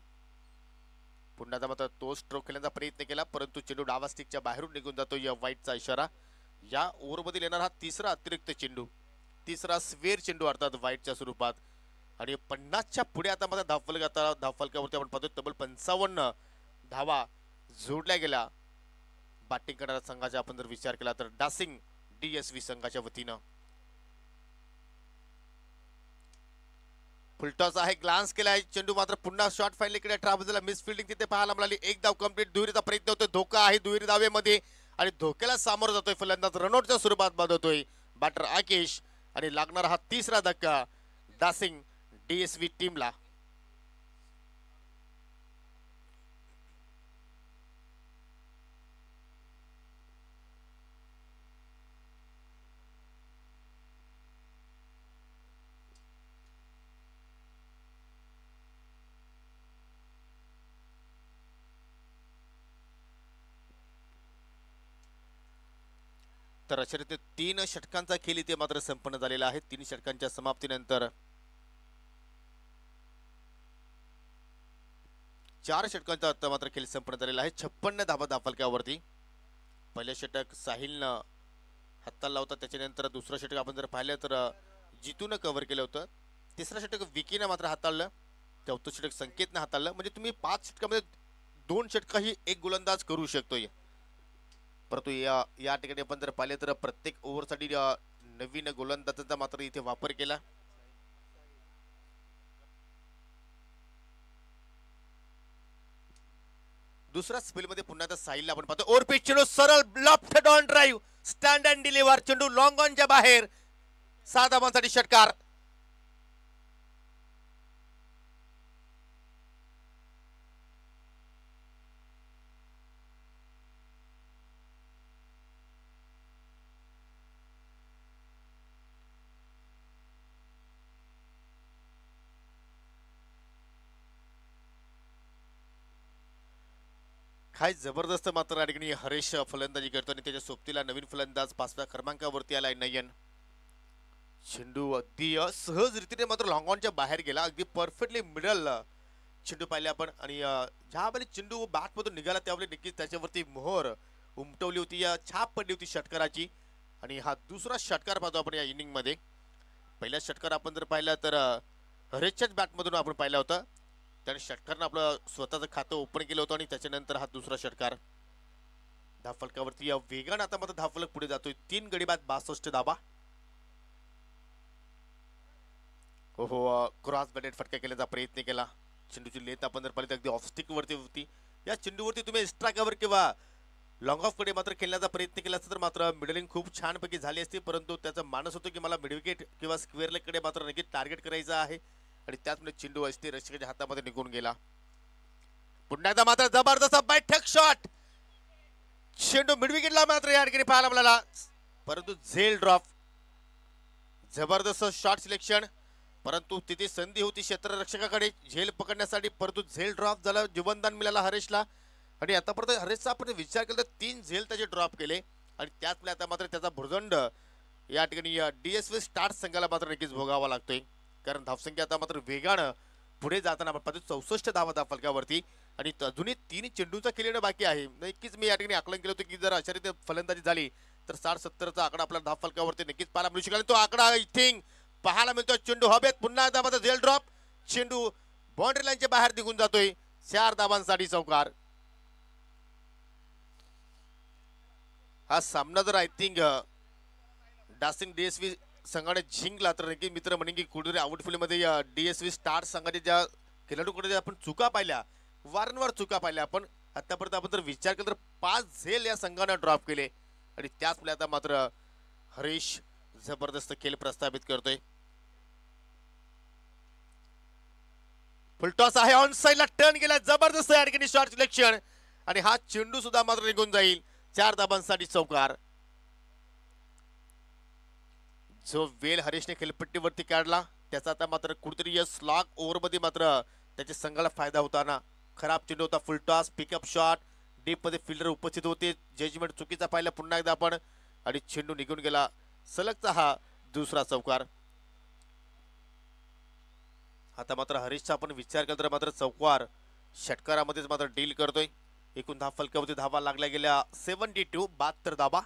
पुन्हा मात्र तो स्ट्रोक खेळण्याचा प्रयत्न केला, परंतु चेंडू डावा स्टिकच्या बाहेरून निघून जातो. या वाईटचा इशारा. या ओव्हरमध्ये येणार हा तिसरा अतिरिक्त चेंडू, तिसरा स्वेअर चेंडू अर्थात वाईटच्या स्वरूपात. आणि 50च्या पुढे आता मात्र धावफलकावरती आपण पाहतो तब्बल 55 धावा जोडल्या गेल्या बॅटिंग करणाऱ्या संघाचा आपण जर विचार केला तर डासिंग DSV संघाच्या वतीनं. फुलटॉस आहे, ग्लान्स केलाय. चेंडू मात्र पुन्हा शॉर्ट फाईनलीकडे ट्रॅव्हल झाला. मिस फिल्डिंग तिथे पाहायला मिळाली. एक धाव कंप्लीट. दुहेरीचा प्रयत्न होतोय, धोका आहे दुहेरी धावेमध्ये आणि धोक्याला सामोरं जातोय फलंदाज. रनआउटच्या स्वरूपात बाद होतोय बॅटर आकेश आणि लागणारा हा तिसरा धक्का डासिंग DSV टीमला. तर अशा रीती 3 षटकांचा खेळ इथे मात्र संपन्न झालेला आहे. 3 षटकांच्या समाप्तीनंतर 4 षटकांचा आता मात्र खेळ संपन्न झालेला आहे. 56 धावा धावफलकावरती. पहिलं षटक साहिलनं हाताला होता, त्याच्यानंतर दुसरं षटक आपण जर पाहिलं तर जितून कव्हर केलं होतं. तिसरं षटक विकीनं मात्र हाताळलं. चौथं षटक संकेतनं हाताळलं. म्हणजे तुम्ही 5 षटकामध्ये 2 षटकही एक गोलंदाज करू शकतोय. परंतु या ठिकाणी आपण जर पाहिले तर प्रत्येक ओव्हरसाठी नवीन गोलंदाजांचा मात्र इथे वापर केला. दुसरा स्पेल मध्ये पुन्हा त्या साहिलला आपण पाहतो. ओव्हर पिच चेंडू सरळ left on drive, stand and deliver. चेंडू लॉंग ऑनच्या बाहेर. 6 धावांसाठी षटकार. काय जबरदस्त मात्र या ठिकाणी हरेश फलंदाजी करतो आणि त्याच्या सोबतीला नवीन फलंदाज 5व्या क्रमांकावरती आलाय नयन. चेंडू अगदी सहज रीतीने मात्र लॉंग ऑनच्या बाहेर गेला. अगदी परफेक्टली मिडल चेंडू पाहिले आपण. आणि ज्यावेळी चेंडू बॅट मधून निघाला त्यावेळी नक्कीच त्याच्यावरती मोहर उमटवली होती, छाप पडली होती षटकाराची. आणि हा दुसरा षटकार पाहतो आपण या इनिंग मध्ये. पहिला षटकार आपण जर पाहिला तर हरेशच्याच बॅट मधून आपण पाहिला होता. त्याने षटकारनं आपलं स्वतःचं खातं ओपन केलं होतं आणि त्याच्यानंतर हा दुसरा षटकार. धावफलकावरती वेगानं आता मात्र धावफलक पुढे जातोय. 3 गडी बाद 62 धावा. हो क्रॉस बॅटेड फटका केल्याचा प्रयत्न केला. चेंडूची लेथ आपण जर पाहिली तर अगदी ऑफस्टिक वरती होती. या चेंडूवरती तुम्ही एक्स्ट्रा कव्हर किंवा लॉंग ऑफ कडे मात्र खेळण्याचा प्रयत्न केला असता तर मात्र मिडलिंग खूप छानपैकी झाली असती, परंतु त्याचा मानस होतो की मला मिड विकेट किंवा स्क्वेअर लेग कडे मात्र नक्कीच टार्गेट करायचं आहे आणि त्याचमुळे चेंडू असते रसिकाच्या हातामध्ये निघून गेला. पुन्हा एकदा मात्र जबरदस्त बैठक शॉट, चेंडू मिड विकेटला मात्र या ठिकाणी पाहायला मिळाला, परंतु झेल ड्रॉप. जबरदस्त शॉट सिलेक्शन, परंतु तिथे संधी होती क्षेत्ररक्षकाकडे झेल पकडण्यासाठी, परंतु झेल ड्रॉप झाला. जीवनदान मिळाला हरेशला आणि आतापर्यंत हरेशचा आपण विचार केला तर 3 झेल त्याचे ड्रॉप केले आणि त्याचमुळे आता मात्र त्याचा भुर्दंड या ठिकाणी DSV स्टार्ट संघाला मात्र नक्कीच भोगावा लागतोय. कारण धावसंख्या आता मात्र वेगानं पुढे जाताना आपण पाहतो 64 धावा त्या फलकावरती आणि अजूनही 3 चेंडूचा केलेलं बाकी आहे. नक्कीच मी या ठिकाणी आकलन केलं होतं की जर अशा रीती फलंदाजी झाली तर 60-70चा आकडा आपल्या धाव फलकावरती नक्कीच पाहायला मिळू शकेल. तो आकडा आय थिंक पाहायला मिळतो. चेंडू हवेत, पुन्हा एकदा मात्र झेल ड्रॉप, चेंडू बाउंड्री लाईनच्या बाहेर निघून जातोय. 4 धावांसाठी चौकार. हा सामना जर आय थिंक डासिंग DSV संघाने जिंकला तर नक्की मित्र म्हणेन की कुठेतरी आउटफील्ड मध्ये DSV स्टार संघाच्या ज्या खेळाडूकडे आपण चुका पाहिल्या, वारंवार चुका पाहिल्या, आपण आतापर्यंत आपण जर विचार केला तर 5 झेल या संघाने ड्रॉप केले आणि त्याचमुळे आता मात्र हरीश जबरदस्त खेळ प्रस्थापित करतोय. फुलटॉस आहे, ऑन साइडला टर्न केला, जबरदस्त या ठिकाणी शॉट सिलेक्शन आणि हा चेंडू सुद्धा मात्र निघून जाईल. 4 धाबांसाठी चौकार. जो वेल हरीशने खेळपट्टीवरती काढला त्याचा आता मात्र कुठेतरी या स्लॉग ओव्हरमध्ये मात्र त्याच्या संघाला फायदा होताना. खराब चेंडू होता, फुलटॉस, पिकअप शॉट, डीप मध्ये फिल्डर उपस्थित होते, जजमेंट चुकीचा पाहिला पुन्हा एकदा आपण आणि चेंडू निघून गेला. सलगचा हा दुसरा चौकार. आता मात्र हरीशचा आपण विचार केला तर मात्र चौकार षटकारामध्येच मात्र डील करतोय. एकूण धाव फलकावरती धावा लागल्या गेल्या 72, 72 धावा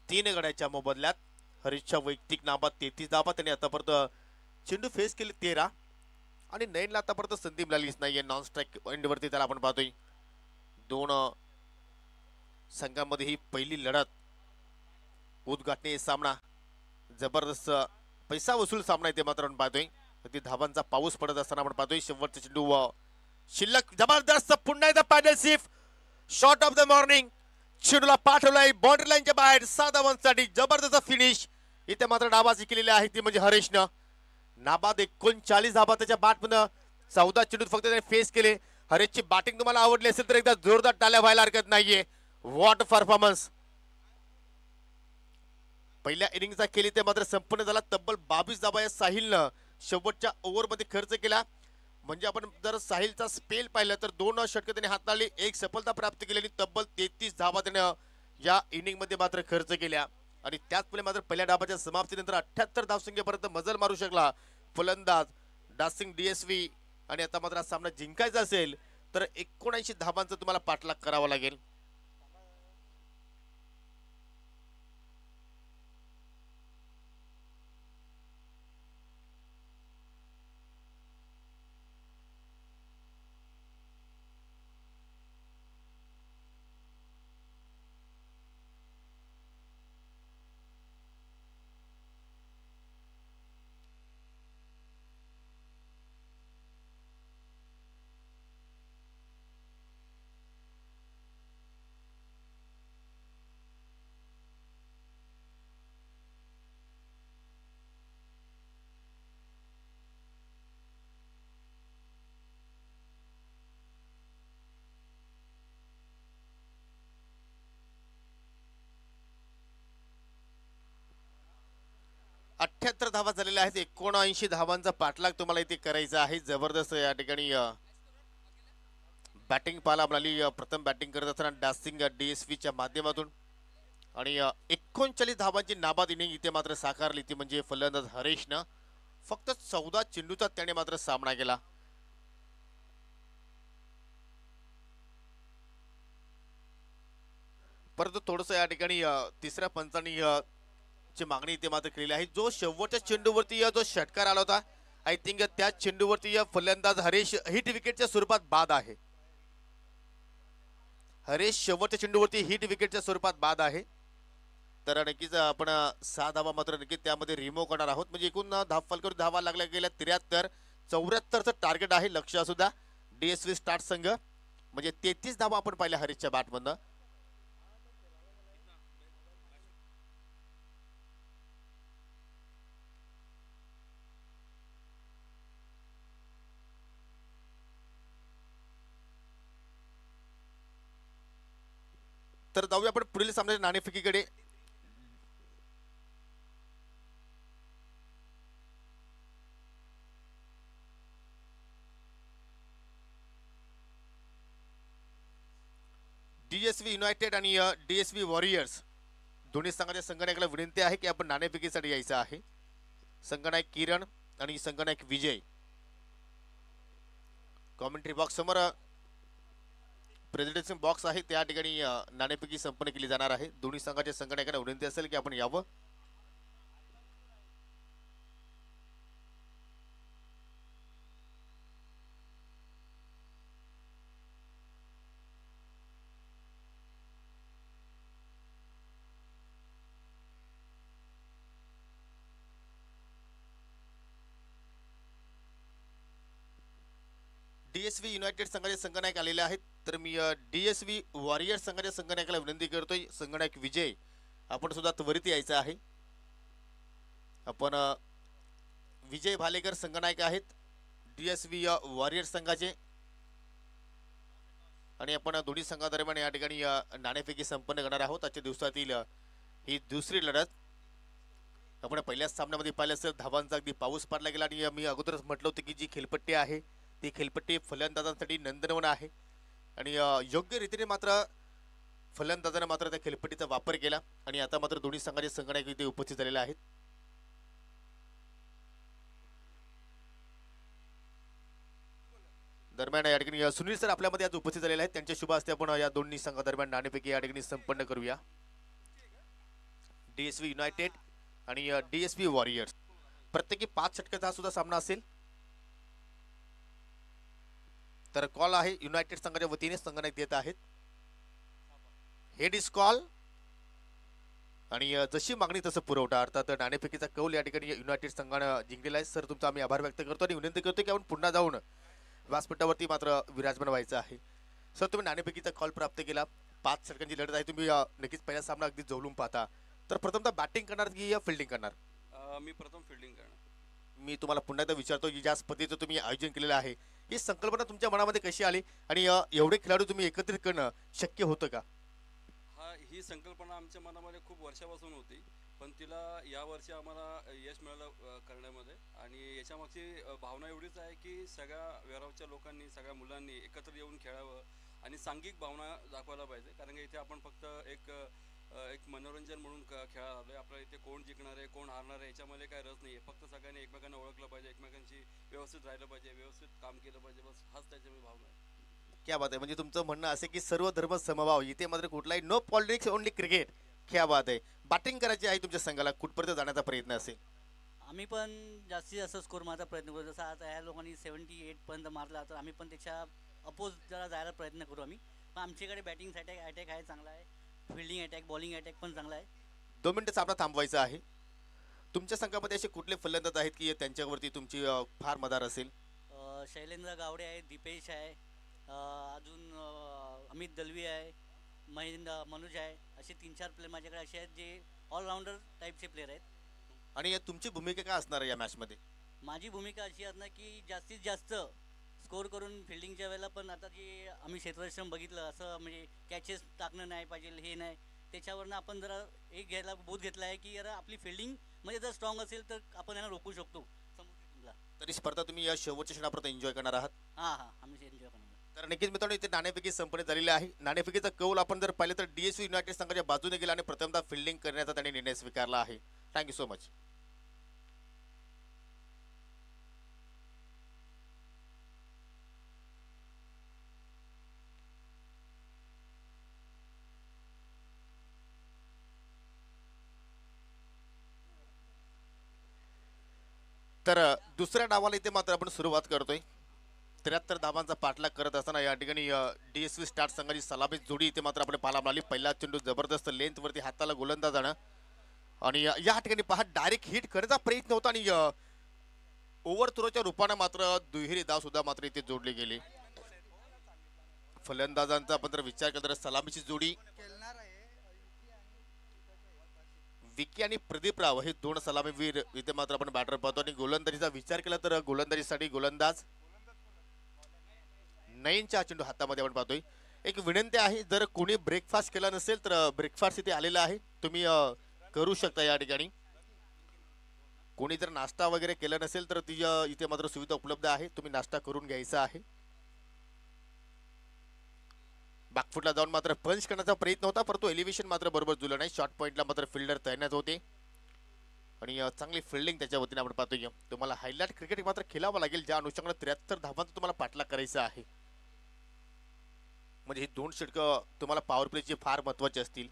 3 गड्याच्या मोबदल्यात. हरीशच्या वैयक्तिक नाबाद 33 धावा, त्याने आतापर्यंत चेंडू फेस केले 13 आणि नयनला आतापर्यंत संधी मिळालीच नाहीये. नॉन स्ट्राईक एंडवरती त्याला आपण पाहतोय. 2 संघांमध्ये ही पहिली लढत उद्घाटनीय सामना, जबरदस्त पैसा वसूल सामना इथे मात्र आपण पाहतोय. अगदी धावांचा पाऊस पडत असताना आपण पाहतोय. शेवटचा चेंडू शिल्लक, जबरदस्त पुन्हा एकदा paddle shift, shot of the morning, चेंडूला पाठवलाय बाउंड्री लाईनच्या बाहेर 6 धावांसाठी. जबरदस्त फिनिश इथे मात्र डाबाजी केलेली आहे ती म्हणजे हरीशनं. नाबाद 39 धाबा त्याच्या बॅटमधनं 14 चेंडू फक्त त्याने फेस केले. हरीशची बॅटिंग तुम्हाला आवडली असेल तर एकदा जोरदार टाळ्या व्हायला हरकत नाहीये. What performance. पहिल्या इनिंगचा केली ते मात्र संपन्न झाला. तब्बल 22 धाबा या साहिलनं शेवटच्या ओव्हरमध्ये खर्च केला. म्हणजे आपण जर साहिलचा स्पेल पाहिला तर 2 षटके त्याने हाताळली, 1 सफलता प्राप्त केलेली, तब्बल 33 धावा त्याने या इनिंग मध्ये मात्र खर्च केल्या आणि त्याचमुळे मात्र पहिल्या डावाच्या समाप्तीनंतर 78 धावसंख्येपर्यंत मजल मारू शकला फलंदाज डासिंग DSV. आणि आता मात्र हा सामना जिंकायचा असेल तर 79 धावांचा तुम्हाला पाठलाग करावा लागेल. अठ्ठ्याहत्तर धावा झालेल्या आहेत. 79 धावांचा पाठलाग तुम्हाला इथे करायचा आहे. जबरदस्त या ठिकाणी बॅटिंग पाहायला मिळाली. प्रथम बॅटिंग करत असताना डासिंग DSVच्या माध्यमातून आणि 39 धावांची नाबाद इनिंग इथे मात्र साकारली ती म्हणजे फलंदाज हरीशनं. फक्त 14 चेंडूचा त्याने मात्र सामना केला. परंतु थोडस या ठिकाणी तिसऱ्या पंचांनी ची मागणी इथे मात्र केलेली आहे. जो शेवटच्या चेंडूवरती जो षटकार आला होता आय थिंक त्या चेंडूवरती फलंदाज हरीश हिट विकेटच्या स्वरूपात बाद आहे. हरीश शेवटच्या चेंडूवरती हिट विकेटच्या स्वरूपात बाद आहे. तर नक्कीच आपण 6 धावा मात्र नक्कीच त्यामध्ये रिमूव्ह करणार आहोत. म्हणजे एकूण धाव फलकावर धावा लागल्या गेल्या 73, 74चं टार्गेट आहे. लक्ष असू द्या DSV स्टार्ट संघ, म्हणजे 33 धावा आपण पाहिल्या हरीशच्या बॅटमधनं. तर जाऊया आपण पुढील सामन्याच्या नाणेफेकीकडे. DSV युनायटेड आणि DSV वॉरियर्स दोन्ही संघाच्या संघनायकाला विनंती आहे की आपण नाणेफेकीसाठी यायचं आहे. संघनायक किरण आणि संघनायक विजय. कॉमेंट्री बॉक्स समोर प्रेझिडेन्सी बॉक्स आहे, त्या ठिकाणी नाणेफेकी संपन्न केली जाणार आहे. दोन्ही संघाच्या संघनायकांना विनंती असेल की आपण यावं. DSV युनायटेड संघाचे संघनायक आलेले आहेत. तर मी DSV वॉरियर संघाच्या संघनायकाला विनंती करतोय, संघनायक विजय आपण सुद्धा त्वरित यायचं आहे. आपण विजय भालेकर संघनायक आहेत DSV वॉरियर संघाचे, आणि आपण दोन्ही संघादरम्यान या ठिकाणी नाणेफेकी संपन्न करणार आहोत. आजच्या दिवसातील ही दुसरी लढत. आपण पहिल्याच सामन्यामध्ये पाहिलं असेल धावांचा अगदी पाऊस पाडला गेला, आणि मी अगोदरच म्हटलं होतं की जी खेळपट्टी आहे ती खेळपट्टी फलंदाजांसाठी नंदनवन आहे, आणि योग्य रीतीने मात्र फलंदाजांना मात्र त्या खेळपट्टीचा वापर केला. आणि आता मात्र दोन्ही संघाचे संघनायक इथे उपस्थित झालेले आहेत. दरम्यान या ठिकाणी सुनील सर आपल्यामध्ये आज उपस्थित झालेले आहेत. त्यांच्या शुभ हस्ते आपण या दोन्ही संघादरम्यान नाणेफेकी या ठिकाणी संपन्न करूया. DSV युनायटेड आणि DSV वॉरियर्स प्रत्येकी 5 षटकाचा हा सुद्धा सामना असेल. तर कॉल आहे युनायटेड संघाच्या वतीने संघनायक देत आहेत. हेड इज कॉल, आणि जशी मागणी तसं पुरवठा, अर्थात नाणेफेकीचा कौल या ठिकाणी युनायटेड संघानं जिंकलेला आहे. सर तुमचा आम्ही आभार व्यक्त करतो आणि विनंती करतो की आपण पुन्हा जाऊन व्यासपीठावरती मात्र विराजमान व्हायचं आहे. सर तुम्ही नाणेफेकीचा कॉल प्राप्त केला, 5 षटकांची लढत आहे, तुम्ही नक्कीच पहिला सामना अगदी जवळून पाहता. तर प्रथमतः बॅटिंग करणार की फिल्डिंग करणार? मी प्रथम फिल्डिंग करणार. मी तुम्हाला पुन्हा एकदा विचारतो की ज्या पद्धतीचं तुम्ही आयोजन केलेलं आहे, ही संकल्पना तुमच्या मनामध्ये कशी आली, आणि एवढे खेळाडू तुम्ही एकत्रित करणं शक्य होतं का? ही संकल्पना आमच्या मनामध्ये खूप वर्षापासून होती, पण तिला यावर्षी आम्हाला यश मिळालं करण्यामध्ये. आणि याच्यामागची भावना एवढीच आहे की सगळ्या वेरावच्या लोकांनी, सगळ्या मुलांनी एकत्र येऊन खेळावं आणि सांघिक भावना दाखवायला पाहिजे. कारण की इथे आपण फक्त एक मनोरंजन म्हणून खेळायला आलो आहे. आपल्या इथे कोण जिंकणार आहे कोण हारणार आहे याच्यामध्ये काय रस नाही आहे. फक्त सगळ्यांनी एकमेकांना ओळखलं पाहिजे, एकमेकांशी व्यवस्थित राहिलं पाहिजे, व्यवस्थित काम केलं पाहिजे, बस हाच त्याच्यामध्ये भावना आहे. क्या बात आहे. म्हणजे तुमचं म्हणणं असे की सर्व धर्म समभाव, इथे मात्र कुठलाही नो पॉलिटिक्स, ओनली क्रिकेट. क्या बात आहे. बॅटिंग करायची आहे तुमच्या संघाला, कुठपर्यंत जाण्याचा प्रयत्न असेल? आम्ही पण जास्तीत जास्त स्कोर मारण्याचा प्रयत्न करू. जसं आता ह्या लोकांनी 78 पर्यंत मारला, तर आम्ही पण त्याच्या अपोज जरा जायला प्रयत्न करू आम्ही. पण आमच्याकडे बॅटिंग अटॅक आहे चांगला आहे, फिल्डिंग अटॅक, बॉलिंग अटॅक पण चांगला आहे. 2 मिनिटं सामना थांबवायचा आहे. तुमच्या संघामध्ये असे कुठले फलंदाज आहेत की त्यांच्यावरती तुमची फार मदार असेल? शैलेंद्र गावडे आहे, दीपेश आहे, अजून अमित दलवी आहे, मनोज आहे. असे 3-4 प्लेयर माझ्याकडे असे आहेत जे ऑलराऊंडर टाईपचे प्लेयर आहेत. आणि तुमची भूमिका काय असणार आहे या मॅचमध्ये? माझी भूमिका अशी असणार की जास्तीत जास्त स्कोर करून फिल्डिंगच्या वेळेला, पण आता जे आम्ही क्षेत्ररक्षण बघितलं असं म्हणजे कॅचेस टाकणं नाही पाहिजे, हे नाही, त्याच्यावरनं आपण जरा एक बोध घेतला आहे की यार आपली फिल्डिंग म्हणजे जर स्ट्रॉंग असेल तर आपण यांना रोखू शकतो समोरच्या टीमला. तरी स्पर्धा तुम्ही या शेवटच्या क्षणापर्यंत एन्जॉय करणार आहात? हां, आम्ही एन्जॉय करणार. तर नक्कीच मित्रांनो, इथे नाणेफेकी संपन्न झालेली आहे. नाणेफेकीचा कौल आपण जर पाहिलं तर DSV युनायटेड संघाच्या बाजूने गेला आणि प्रथमतः फिल्डिंग करण्याचा त्यांनी निर्णय स्वीकारला आहे. Thank you so much. तर दुसऱ्या डावाला इथे मात्र आपण सुरुवात करतोय. 73 धावांचा पाठलाग करत असताना या ठिकाणी DSV स्टार्ट संघाची सलामी जोडी इथे मात्र आपण पाहायला मिळाली. पहिला चेंडू जबरदस्त लेंथ वरती हाताला गोलंदाजानं, आणि या ठिकाणी पहा डायरेक्ट हिट करण्याचा प्रयत्न होता, आणि ओव्हर थ्रोच्या रूपाने मात्र दुहेरी धाव सुद्धा मात्र इथे जोडली गेली. फलंदाजांचा आपण जर विचार केला तर सलामीची जोडी विकी आणि प्रदीप राव हे दोन सलामीवीर इथे मात्र आपण बॅटर पाहतो. आणि गोलंदाजीचा विचार केला तर गोलंदाजीसाठी गोलंदाज नयनच्या चेंडू हातामध्ये आपण पाहतोय. एक विनंती आहे, जर कोणी ब्रेकफास्ट केला नसेल तर ब्रेकफास्ट इथे आलेला आहे, तुम्ही करू शकता या ठिकाणी. कोणी जर नाश्ता वगैरे केला नसेल तर ती इथे मात्र सुविधा उपलब्ध आहे, तुम्ही नाश्ता करून घ्यायचा आहे. बॅकफुटला जाऊन मात्र पंच करण्याचा प्रयत्न होता, परंतु एलिव्हेशन मात्र बरोबर जुळलं नाही. शॉर्ट पॉइंटला मात्र फिल्डर तैनात होते आणि चांगली फिल्डिंग त्याच्या वतीने आपण पाहतोय. तुम्हाला हायलाइट क्रिकेट मात्र खेळावं लागेल, ज्या अनुषंगाने 73 धावांचा तुम्हाला पाठलाग करायचा आहे. म्हणजे ही दोन षटकं तुम्हाला पॉवर प्लेची फार महत्वाची असतील.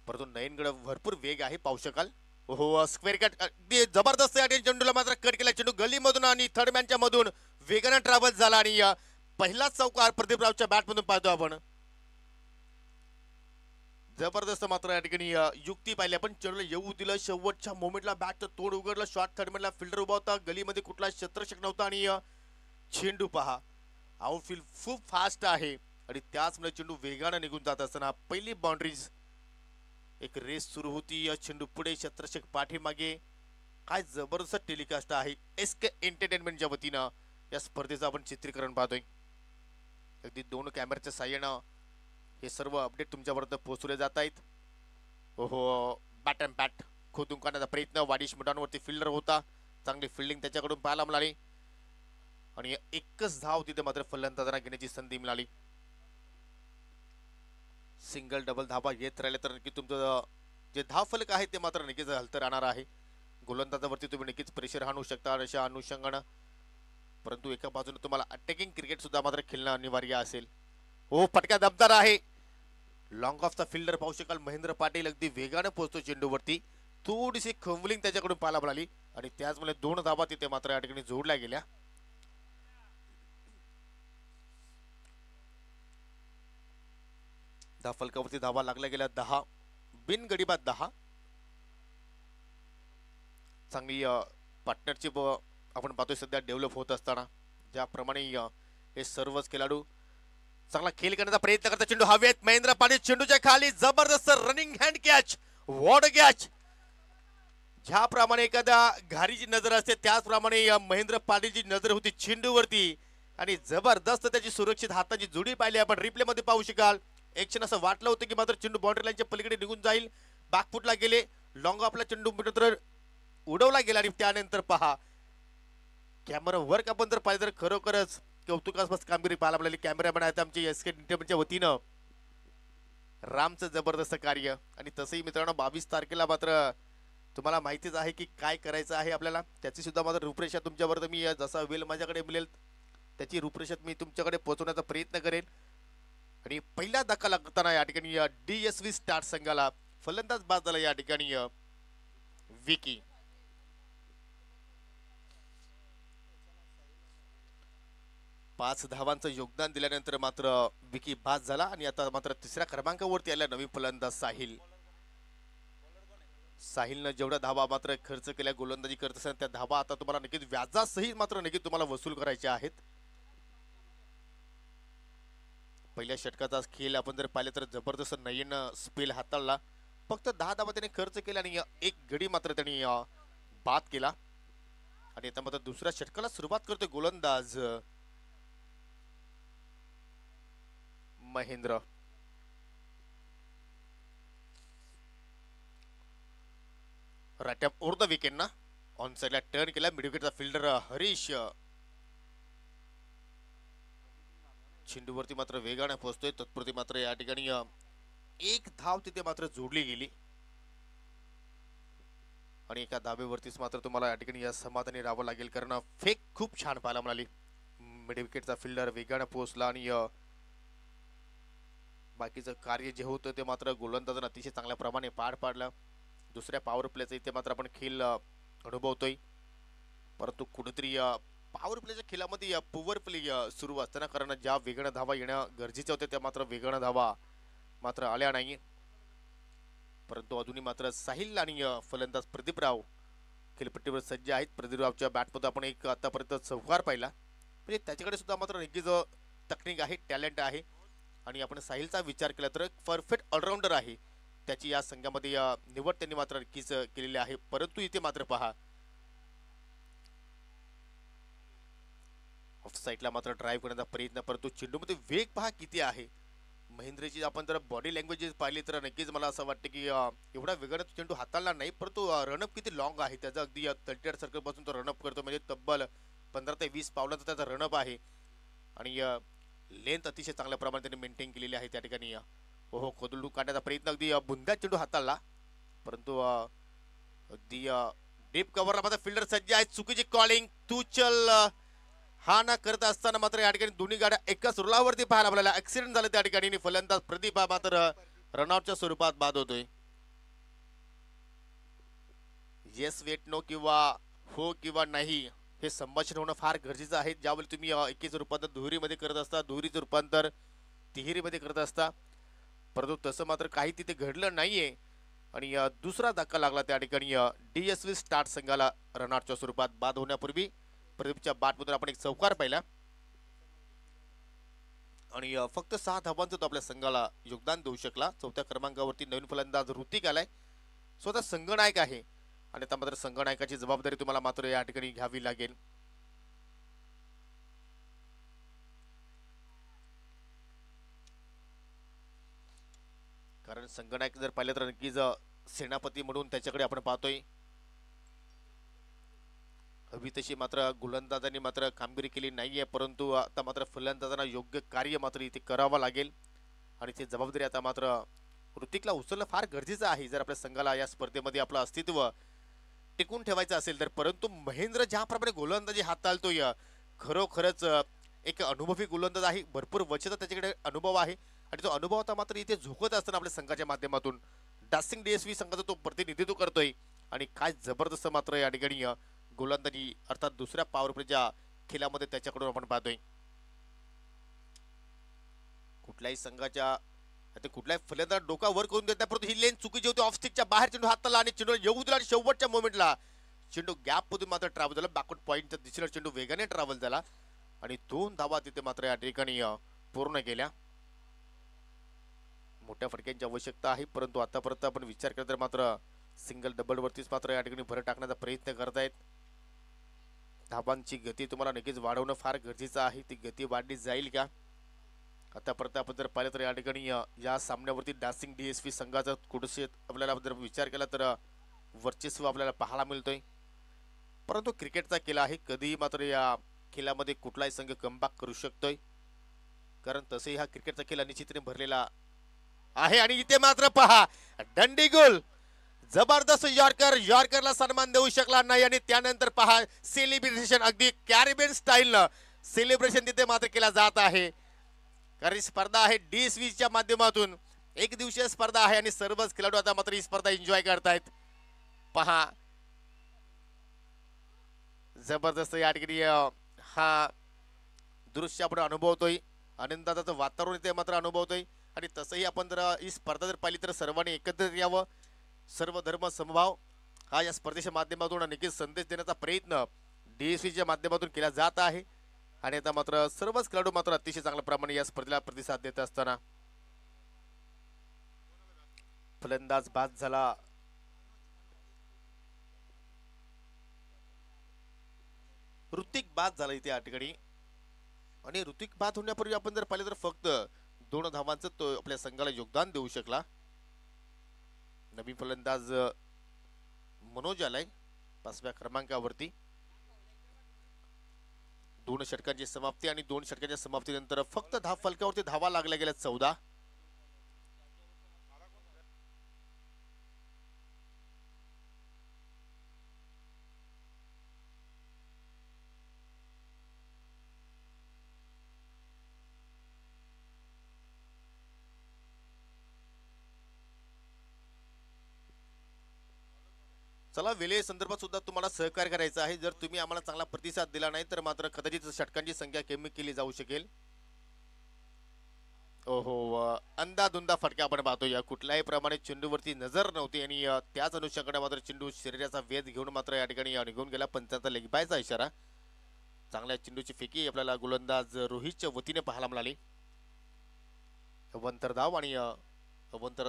परंतु नयनगड भरपूर वेग आहे, पाहू शकाल. हो, स्क्वेअर कट अगदी जबरदस्त आहे. चेंडूला मात्र कट केला, चेंडू गलीमधून आणि थर्ड मॅनच्या मधून वेगाने ट्रॅव्हल झाला आणि पहिलाच चौकार प्रदीपरावच्या बॅट मधून पाहतो आपण. जबरदस्त मात्र या ठिकाणी युक्ती पाहिली आपण. चेंडूला येऊ दिलं, शेवटच्या मोमेंटला बॅटचं तोड उघडलं, शॉर्ट थर्ड मॅनला फिल्डर उभा होता, गलीमध्ये कुठला क्षेत्ररक्षक नव्हता आणि चेंडू पहा आउटफील्ड खूप फास्ट आहे आणि त्याचमुळे चेंडू वेगाने निघून जात असताना पहिली बाउंड्रीज. एक रेस सुरू होती, चेंडू पुढे, क्षेत्ररक्षक पाठीमागे. काय जबरदस्त टेलिकास्ट आहे एसके एंटरटेनमेंटच्या वतीनं या स्पर्धेचं आपण चित्रीकरण पाहतोय. अगदी दोन कॅमेऱ्याच्या साह्यानं हे सर्व अपडेट तुमच्यापर्यंत पोहोचवले जात आहेत. ओहो, बॅट अँड बॅट खोदून काढण्याचा प्रयत्न, वाडिश मुठांवरती फिल्डर होता, चांगली फिल्डिंग त्याच्याकडून पाहायला मिळाली आणि एकच धाव तिथे मात्र फलंदाजांना घेण्याची संधी मिळाली. सिंगल डबल धावा येत राहिले तर नक्की तुमचं जे धाव फलक आहे ते मात्र नक्कीच हलतं राहणार आहे. गोलंदाजावरती तुम्ही नक्कीच प्रेशर आणू शकता अशा अनुषंगानं, परंतु एका बाजूने तुम्हाला अटॅकिंग क्रिकेट सुद्धा मात्र खेळणं अनिवार्य असेल. हो, फटका दमदार आहे. लॉंग ऑफचा फिल्डर पाहू शकाल महेंद्र पाटील अगदी वेगाने पोहोचतो चेंडूवरती. थोडीशी खंबलिंग त्याच्याकडून पाहायला मिळाली आणि त्याचमुळे दोन धावा तिथे मात्र या ठिकाणी जोडल्या गेल्या. धाव फलकावरती धावा लागल्या गेल्या 10, बिनगडीबाद 10. चांगली पार्टनरशिप आपण पाहतोय सध्या डेव्हलप होत असताना. ज्याप्रमाणे हे सर्वच खेळाडू चांगला खेळ करण्याचा प्रयत्न करतात. चेंडू हवेत, महेंद्र पाटील चेंडूच्या खाली जबरदस्त रनिंग हँड कॅच, वॉड कॅच. ज्याप्रमाणे एखाद्या घारीची नजर असते त्याचप्रमाणे महेंद्र पाटीलची नजर होती चेंडूवरती आणि जबरदस्त त्याची सुरक्षित हाताची जोडी पाहिली आपण रिप्ले मध्ये पाहू शकाल. एक क्षण असं वाटलं होतं की मात्र चेंडू बाउंड्री लाईनच्या पलीकडे निघून जाईल, बॅकफुटला गेले, लॉंग ऑफला चेंडू मात्र उडवला गेला आणि त्यानंतर पहा कॅमेरा वर्क आपण जर पाहिलं तर खरोखरच कौतुकास्पद कामगिरी पाहायला मिळाली. कॅमेरामॅन आहेत आमचे एसके एंटरटेनमेंटच्या वतीनं रामचं जबरदस्त कार्य. आणि तसंही मित्रांनो 22 तारखेला मात्र तुम्हाला माहितीच आहे की काय करायचं आहे आपल्याला, त्याची सुद्धा मात्र रूपरेषा तुमच्यावर मी जसा वेळ माझ्याकडे मिळेल त्याची रूपरेषा मी तुमच्याकडे पोहोचवण्याचा प्रयत्न करेन. आणि पहिला धक्का लागताना या ठिकाणी DSV स्टार संघाला फलंदाज बाद झाला या ठिकाणी विकी. 5 धावांचं योगदान दिल्यानंतर मात्र विकी बाद झाला आणि आता मात्र तिसऱ्या क्रमांकावरती आला नवीन फलंदाज साहिल. साहिलनं जेवढ्या धावा मात्र खर्च केल्या गोलंदाजी करत असताना त्या धावा आता तुम्हाला नक्कीच व्याजासहित मात्र नक्कीच तुम्हाला वसूल करायच्या आहेत. पहिल्या षटकाचा खेळ आपण जर पाहिले तर जबरदस्त नयन स्पेल हाताळला. फक्त 10 धावा त्याने खर्च केला आणि एक गडी मात्र त्यांनी बाद केला. आणि आता मात्र दुसऱ्या षटकाला सुरुवात करतोय गोलंदाज Mahendra. Right up over the wicket ना, ऑन साइडला टर्न केला, मिड विकेटचा फिल्डर हरीश चेंडूवरती मात्र वेगाने पोहोचतोय. तत्पुरती मात्र या ठिकाणी एक धाव तिथे मात्र जोडली गेली आणि एका धावेवरतीच मात्र तुम्हाला या ठिकाणी या समाधानी राहावं लागेल कारण फेक खूप छान पाहायला मिळाली. मिड विकेटचा फिल्डर वेगाने पोहोचला आणि बाकीचं कार्य जे होतं ते मात्र गोलंदाजाने अतिशय चांगल्या प्रमाणे पार पाडलं. दुसऱ्या पॉवर प्लेचा इथे मात्र आपण खेळ अनुभवतोय, परंतु कुठेतरी पॉवर प्लेच्या खेळामध्ये पॉवर प्ले सुरू असताना कारण ज्या वेगाने धावा येणं गरजेच्या होत्या त्या मात्र वेगाने धावा मात्र आल्या नाही. परंतु अजूनही मात्र साहिल आणि फलंदाज प्रदीपराव खेळपट्टीवर सज्ज आहेत. प्रदीपरावच्या बॅटमध्ये आपण एक आतापर्यंत चौकार पाहिला, म्हणजे त्याच्याकडे सुद्धा मात्र नक्कीच तकनीक आहे, टॅलेंट आहे. आणि आपण साहिलचा विचार केला तर परफेक्ट ऑलराऊंडर आहे. त्याची या संघामध्ये निवड त्यांनी मात्र नक्कीच केलेली आहे. परंतु इथे मात्र पहा ऑफ साईडला मात्र ड्राईव्ह करण्याचा प्रयत्न, परंतु चेंडूमध्ये वेग पहा किती आहे. महेंद्रची आपण जर बॉडी लँग्वेज पाहिली तर नक्कीच मला असं वाटतं की एवढा वेगाने तो चेंडू हाताळला नाही, परंतु रनअप किती लॉंग आहे त्याचा. अगदी 38 सर्कल पासून तो रनअप करतो, म्हणजे तब्बल 15 ते 20 पावलांचा त्याचा रनअप आहे. आणि लेंथ अतिशय चांगल्या प्रमाणात त्यांनी मेंटेन केलेली आहे त्या ठिकाणी. हो खोदुलू काढण्याचा प्रयत्न, अगदी बुंदा चेंडू हाताळला, परंतु अगदी डीप कव्हरला मात्र फिल्डर सज्ज आहे. चुकीची कॉलिंग, तू चल हा ना करत असताना मात्र या ठिकाणी दोन्ही गाड्या एकाच रुलावरती पाहायला आपल्याला. ऍक्सिडेंट झालं त्या ठिकाणी. फलंदाज प्रदीप हा मात्र रनआउटच्या स्वरूपात बाद होतोय. येस वेट नो किंवा हो किंवा नाही हे संभाषण होणं फार गरजेचं आहे. ज्यावेळी तुम्ही एकीचं रूपांतर दुहेरीमध्ये करत असता, दुहेरीचं रूपांतर तिहेरीमध्ये करत असता, परंतु तसं मात्र काही तिथे घडलं नाहीये. आणि दुसरा धक्का लागला त्या ठिकाणी DSV स्टार्ट संघाला रनआउटच्या स्वरूपात. बाद होण्यापूर्वी प्रदीपच्या बॅटमधून आपण एक चौकार पाहिला आणि फक्त 6 धावांचं तो आपल्या संघाला योगदान देऊ शकला. 4थ्या क्रमांकावरती नवीन फलंदाज ऋतिक आलाय, स्वतः संघनायक आहे. आणि आता मात्र संघनायकाची जबाबदारी तुम्हाला मात्र या ठिकाणी घ्यावी लागेल. कारण संघनायक जर पाहिलं तर नक्कीच सेनापती म्हणून त्याच्याकडे आपण पाहतोय. हवी तशी मात्र गोलंदाजांनी मात्र कामगिरी केली नाहीये, परंतु आता मात्र फलंदाजांना योग्य कार्य मात्र इथे करावं लागेल. आणि ती जबाबदारी आता मात्र ऋतिकला उचलणं फार गरजेचं आहे जर आपल्या संघाला या स्पर्धेमध्ये आपलं अस्तित्व टिकून ठेवायचं असेल तर. परंतु महेंद्र ज्याप्रमाणे गोलंदाजी हाताळतोय, खरोखरच एक अनुभवी गोलंदाज आहे. भरपूर वर्षाचा त्याच्याकडे अनुभव आहे आणि तो अनुभव आता मात्र इथे झोकत असताना आपल्या संघाच्या माध्यमातून डासिंग DSV संघाचं तो प्रतिनिधित्व करतोय. आणि काय जबरदस्त मात्र या ठिकाणी गोलंदाजी अर्थात दुसऱ्या पॉवर प्लेच्या खेळामध्ये त्याच्याकडून आपण पाहतोय. कुठल्याही संघाच्या कुठल्याही फलंदाज डोका वर करून देत नाही, परंतु ही लेन चुकीची होती. ऑफ स्टिकच्या बाहेर चेंडू हाताला आणि चेंडू येऊ दिला आणि शेवटच्या मोमेंटला चेंडू गॅप मधून मात्र ट्रॅव्हल झाला. बॅकवर्ड पॉईंटच्या दिशेने चेंडू वेगाने ट्रॅव्हल झाला आणि 2 धावा तिथे मात्र या ठिकाणी पूर्ण केल्या. मोठ्या फटक्यांची आवश्यकता आहे, परंतु आतापर्यंत आपण विचार केला तर मात्र सिंगल डबल वरतीच मात्र या ठिकाणी भर टाकण्याचा प्रयत्न करतायत. धाबांची गती तुम्हाला नक्कीच वाढवणं फार गरजेचं आहे. ती गती वाढली जाईल का? आतापर्यंत आपण जर पाहिलं तर या ठिकाणी या सामन्यावरती डासिंग DSV संघाचा कुठे आपल्याला जर विचार केला तर वर्चस्व आपल्याला पाहायला मिळतोय. परंतु क्रिकेटचा खेळ आहे, कधीही मात्र या खेळामध्ये कुठलाही संघ कमबॅक करू शकतोय, कारण तसेही हा क्रिकेटचा खेळ अनिश्चिततेने भरलेला आहे. आणि इथे मात्र पहा दंडी गोल, जबरदस्त यॉर्करला सन्मान देऊ शकला नाही. आणि त्यानंतर पहा सेलिब्रेशन, अगदी कॅरिबियन स्टाईलनं सेलिब्रेशन तिथे मात्र केला जात आहे. कारण स्पर्धा आहे DSVच्या माध्यमातून, एक दिवसीय स्पर्धा आहे आणि सर्वच खेळाडू आता मात्र ही स्पर्धा एन्जॉय करतायत. पहा जबरदस्त या ठिकाणी हा दृश्य आपण अनुभवतोय, आनंदाचं वातावरण इथे मात्र अनुभवतोय. आणि तसंही आपण जर ही स्पर्धा जर पाहिली तर सर्वांनी एकत्रित यावं, सर्व धर्म समभाव हा या स्पर्धेच्या माध्यमातून नक्कीच संदेश देण्याचा प्रयत्न DSVच्या माध्यमातून केला जात आहे. आणि आता मात्र सर्वच खेळाडू मात्र अतिशय चांगल्या प्रमाणे या स्पर्धेला प्रतिसाद देत असताना फलंदाज बाद झाला. ऋतिक बाद झाला इथे या ठिकाणी. आणि ऋतिक बाद होण्यापूर्वी आपण जर पाहिलं तर फक्त 2 धावांचं तो आपल्या संघाला योगदान देऊ शकला. नवीन फलंदाज मनोज आलाय 5व्या क्रमांकावरती. 2 षटकांची समाप्ती आणि 2 षटकांच्या समाप्तीनंतर फक्त फलकावरती धावा लागल्या गेल्या 14. चला वेळे संदर्भात सुद्धा तुम्हाला सहकार्य करायचं आहे. जर तुम्ही आम्हाला चांगला प्रतिसाद दिला नाही तर मात्र कदाचित षटकांची संख्या कमी केली जाऊ शकेल. ओहो अंदाधुंदा फटका आपण पाहतो या कुठल्याही प्रमाणे चेंडूवरती नजर नव्हती आणि त्याच अनुषंगाने मात्र चेंडू शरीराचा वेध घेऊन मात्र या ठिकाणी निघून गेला. पंचांचा लेगबायचा इशारा. चांगल्या चेंडूची फेकी आपल्याला गोलंदाज रोहितच्या वतीने पाहायला मिळाली. अवंतर धाव आणि अवंतर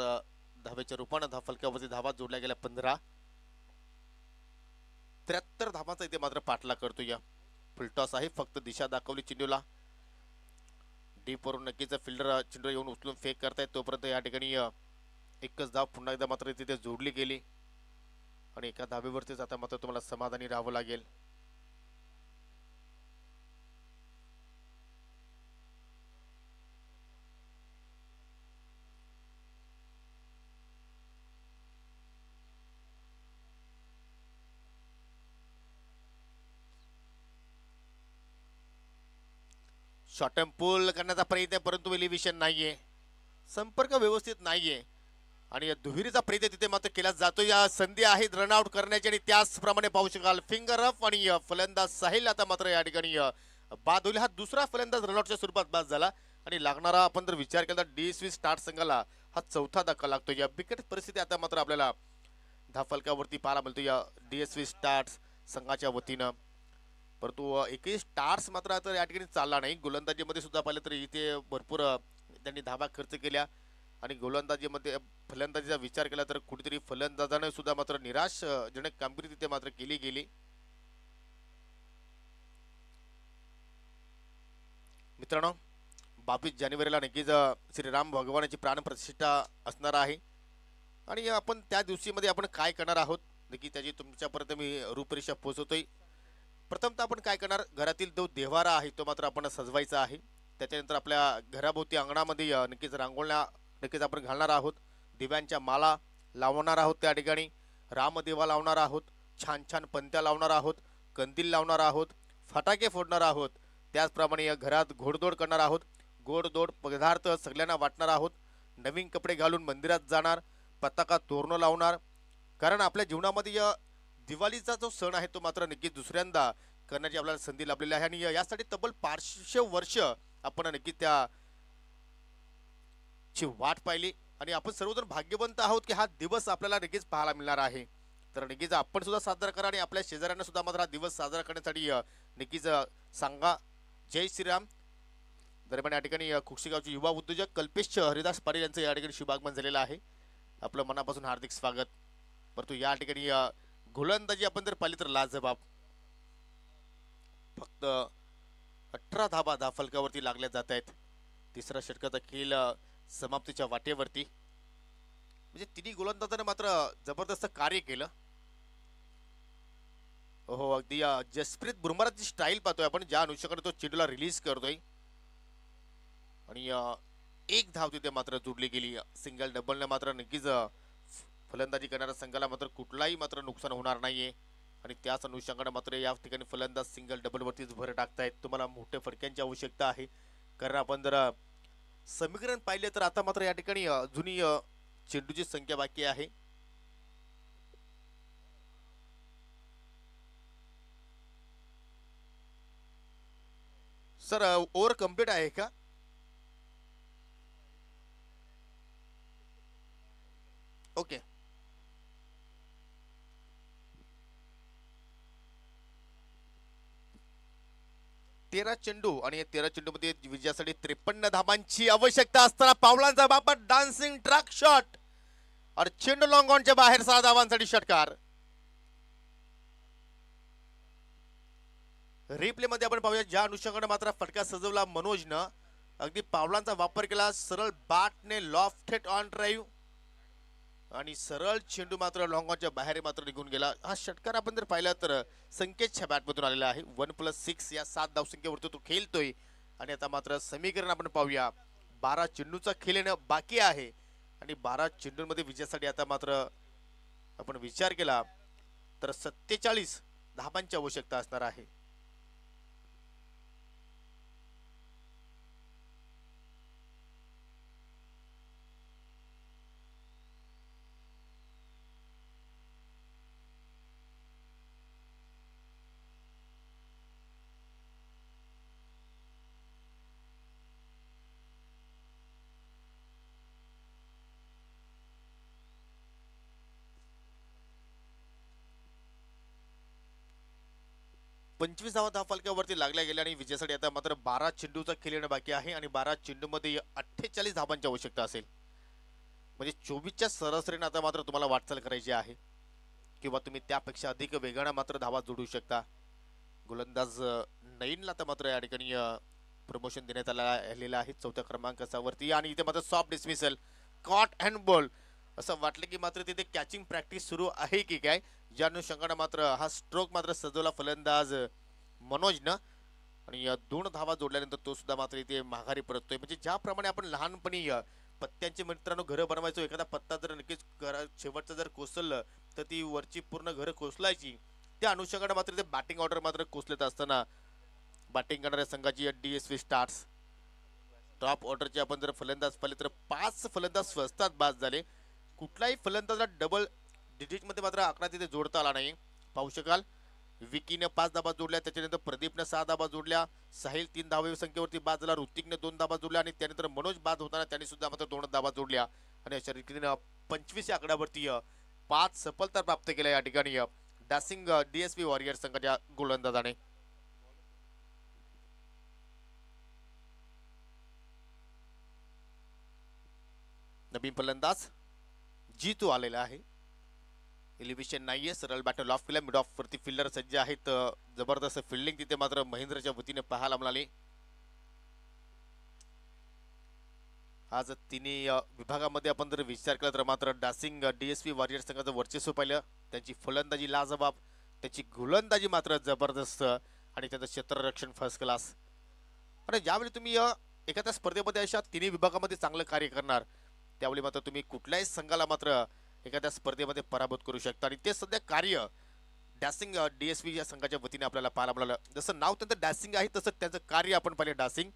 धावेच्या रूपाने फलकावरती धावा जोडल्या गेल्या 15. 73 धावांचा इथे मात्र पाठला करतो या. फुलटॉस आहे फक्त दिशा दाखवली चेंडूला. डीप वरून नक्कीच फिल्डर चेंडू येऊन उचलून फेक करतायत. तोपर्यंत या ठिकाणी एकच धाव पुन्हा एकदा मात्र तिथे जोडली गेली आणि एका धावेवरतीच आता मात्र तुम्हाला समाधानी राहावं लागेल. शॉर्ट टर्म पुल करण्याचा प्रयत्न परंतु एलिव्हेशन नाहीये. संपर्क व्यवस्थित नाहीये आणि दुहेरीचा प्रयत्न तिथे मात्र केला जातो. या संधी आहेत रनआउट करण्याची आणि त्याचप्रमाणे पाहू शकाल फिंगर अप आणि फलंदाज साहिल आता मात्र या ठिकाणी बाद होईल. हा दुसरा फलंदाज रनआउटच्या स्वरूपात बाद झाला आणि लागणारा आपण जर विचार केला तर डीएसव्ही स्टार्ट संघाला हा चौथा धक्का लागतो. या बिकट परिस्थिती आता मात्र आपल्याला धाफलकावरती पाहायला मिळतो या डीएसव्ही स्टार्ट संघाच्या वतीनं. परंतु एकही स्टार्स मात्र आता या ठिकाणी चालला नाही. गोलंदाजीमध्ये सुद्धा पाहिलं तर इथे भरपूर त्यांनी धावा खर्च केल्या आणि गोलंदाजीमध्ये फलंदाजीचा विचार केला तर कुठेतरी फलंदाजाने सुद्धा मात्र निराशजनक कामगिरी तिथे मात्र केली गेली. मित्रांनो 22 जानेवारीला नक्कीच श्रीराम भगवानाची प्राणप्रतिष्ठा असणार आहे आणि आपण त्या दिवशीमध्ये आपण काय करणार आहोत नक्की त्याची तुमच्यापर्यंत मी रूपरेषा पोहोचवतोय. प्रथमतः आपण काय करणार घरातील जो देव्हारा आहे तो मात्र आपण सजवायचा आहे. त्याच्यानंतर आपल्या घराभोवती अंगणामध्ये नक्कीच रांगोळ्या नक्कीच आपण घालणार आहोत. दिव्यांच्या माला लावणार आहोत. त्या ठिकाणी रामदेवा लावणार आहोत. छान छान पंत्या लावणार आहोत. कंदील लावणार आहोत. फटाके फोडणार आहोत. त्याचप्रमाणे या घरात घोडदौड करणार आहोत. गोडधोड पदार्थ सगळ्यांना वाटणार आहोत. नवीन कपडे घालून मंदिरात जाणार. पताका तोरणं लावणार. कारण आपल्या जीवनामध्ये दिवाळीचा जो सण आहे तो मात्र नक्कीच दुसऱ्यांदा करण्याची आपल्याला संधी लाभलेली आहे आणि यासाठी तब्बल 500 वर्ष आपण नक्की त्याची वाट पाहिली आणि आपण सर्वजण भाग्यवंत आहोत की हा दिवस आपल्याला नक्कीच पाहायला मिळणार आहे. तर नक्कीच आपण सुद्धा साजरा करा आणि आपल्या शेजाऱ्यांना सुद्धा मात्र हा दिवस साजरा करण्यासाठी नक्कीच सांगा. जय श्रीराम. दरम्यान या ठिकाणी खुक्षीगावचे युवा उद्योजक कल्पेश हरिदास पाटील यांचं या ठिकाणी शुभागमन झालेलं आहे. आपलं मनापासून हार्दिक स्वागत. परंतु या ठिकाणी गोलंदाजी आपण जर पाहिली तर लाजबाब फक्त 18 धाबा धाफलकावरती लागल्या जात आहेत. तिसरा षटकाचा खेळ समाप्तीच्या वाटेवरती म्हणजे तिन्ही गोलंदाजाने मात्र जबरदस्त कार्य केलं. हो अगदी जसप्रीत बुमराहची स्टाईल पाहतोय आपण ज्या अनुषंगाने तो चेंडूला रिलीज करतोय आणि एक धाव तिथे मात्र जोडली गेली. सिंगल डबलने मात्र नक्कीच फलंदाजी करणाऱ्या संघाला मात्र कुठलाही मात्र नुकसान होणार नाहीये आणि त्याच अनुषंगाने मात्र या ठिकाणी फलंदाज सिंगल डबल वरतीच भर टाकतायत. तुम्हाला मोठ्या फटक्यांची आवश्यकता आहे कारण आपण जर समीकरण पाहिले तर आता मात्र या ठिकाणी जुनी चेंडूची संख्या बाकी आहे. सर ओव्हर कंप्लीट आहे का? ओके 13 चेंडू आणि या 13 चेंडू मध्ये विजयासाठी 53 धावांची आवश्यकता असताना पावलांचा बाबा डान्सिंग ट्रॅक शॉट और चेंडू लॉंग ऑनच्या बाहेर 6 धावांसाठी षटकार. रिप्ले मध्ये आपण पाहूया ज्या अनुषंगाने मात्र फटका सजवला मनोजनं अगदी पावलांचा वापर केला. सरळ बॅटने लॉफ्टेड ऑन ड्राईव्ह आणि सरळ चेंडू मात्र लॉंग ऑनच्या बाहेर मात्र निघून गेला. हा षटकार आपण जर पाहिला तर संकेतच्या बॅटमधून आलेला आहे. 1+6 या 7 धावसंख्येवरती तो खेळतोय आणि आता मात्र समीकरण आपण पाहूया. 12 चेंडूचा खेळ येणं बाकी आहे आणि 12 चेंडूंमध्ये विजयासाठी आता मात्र आपण विचार केला तर 47 धावांची आवश्यकता असणार आहे. 25 धावा फलकावरती लागल्या गेल्या आणि विजयासाठी आता मात्र 12 चेंडूचा खेळ येणं बाकी आहे आणि 12 चेंडूमध्ये 48 धावांची आवश्यकता असेल. म्हणजे 24च्या सरासरीने आता मात्र तुम्हाला वाटचाल करायची आहे किंवा तुम्ही त्यापेक्षा अधिक वेगाने मात्र धावा जोडू शकता. गोलंदाज नईनला तर मात्र या ठिकाणी प्रमोशन देण्यात आलेलं आहे 4थ्या क्रमांकावरती आणि इथे मात्र soft dismissal caught and ball असं वाटलं की मात्र तिथे कॅचिंग प्रॅक्टिस सुरू आहे की काय, ज्या अनुषंगाने मात्र हा स्ट्रोक मात्र सजवला फलंदाज मनोजनं आणि 2 धावा जोडल्यानंतर तो सुद्धा मात्र इथे माघारी परततोय. म्हणजे ज्याप्रमाणे आपण लहानपणी पत्त्यांचे मित्रांनो घरं बनवायचो, एखादा पत्ता जर नक्कीच शेवटचं जर कोसळलं तर ती वरची पूर्ण घरं कोसळायची, त्या अनुषंगाने मात्र ते बॅटिंग ऑर्डर मात्र कोसळत असताना बॅटिंग करणाऱ्या संघाची DSV स्टार्स टॉप ऑर्डरचे आपण जर फलंदाज पाहिले तर 5 फलंदाज स्वस्तात बाद झाले. कुठलाही फलंदाजला डबल डिजिट मध्ये मात्र आकडा तिथे जोडता आला नाही. पाहू शकाल विकीने 5 धाबा जोडल्या, त्याच्यानंतर प्रदीपने 6 धाबा जोडल्या, साहिल 3 धावे संख्येवरती बाद झाला, ऋतिकने 2 धाबा जोडल्या आणि त्यानंतर मनोज बाद होताना त्यांनी सुद्धा मात्र 2 धाबा जोडल्या आणि अशा रीतीने 25 या आकड्यावरती 5 सफलता प्राप्त केल्या या ठिकाणी डॅसिंग DSV वॉरियर संघाच्या गोलंदाजाने. नवीन फलंदाज जीतू आलेला आहे. एलिव्हेशन नाहीये, सरळ बॅटर लॉफ केला, मिड ऑफ वरती फिल्डर सज्ज आहेत. जबरदस्त फिल्डिंग तिथे मात्र महेंद्रच्या वतीने पाहायला मिळाली. आज तिन्ही विभागामध्ये आपण जर विचार केला तर मात्र डासिंग DSV वॉरियर संघाचं वर्चस्व पाहिलं. त्यांची फलंदाजी लाजवाब, त्याची गोलंदाजी मात्र जबरदस्त आणि त्याचं क्षेत्ररक्षण फर्स्ट क्लास. आणि ज्यावेळी तुम्ही एखाद्या स्पर्धेमध्ये अशा तिन्ही विभागामध्ये चांगलं कार्य करणार त्यावेळी मात्र तुम्ही कुठल्याही संघाला मात्र एखाद्या स्पर्धेमध्ये पराभूत करू शकता आणि ते सध्या कार्य डॅसिंग DSV या संघाच्या वतीने आपल्याला पाहायला मिळालं. जसं नाव त्यांचं डॅसिंग आहे तसं त्यांचं कार्य आपण पाहिले डॅसिंग.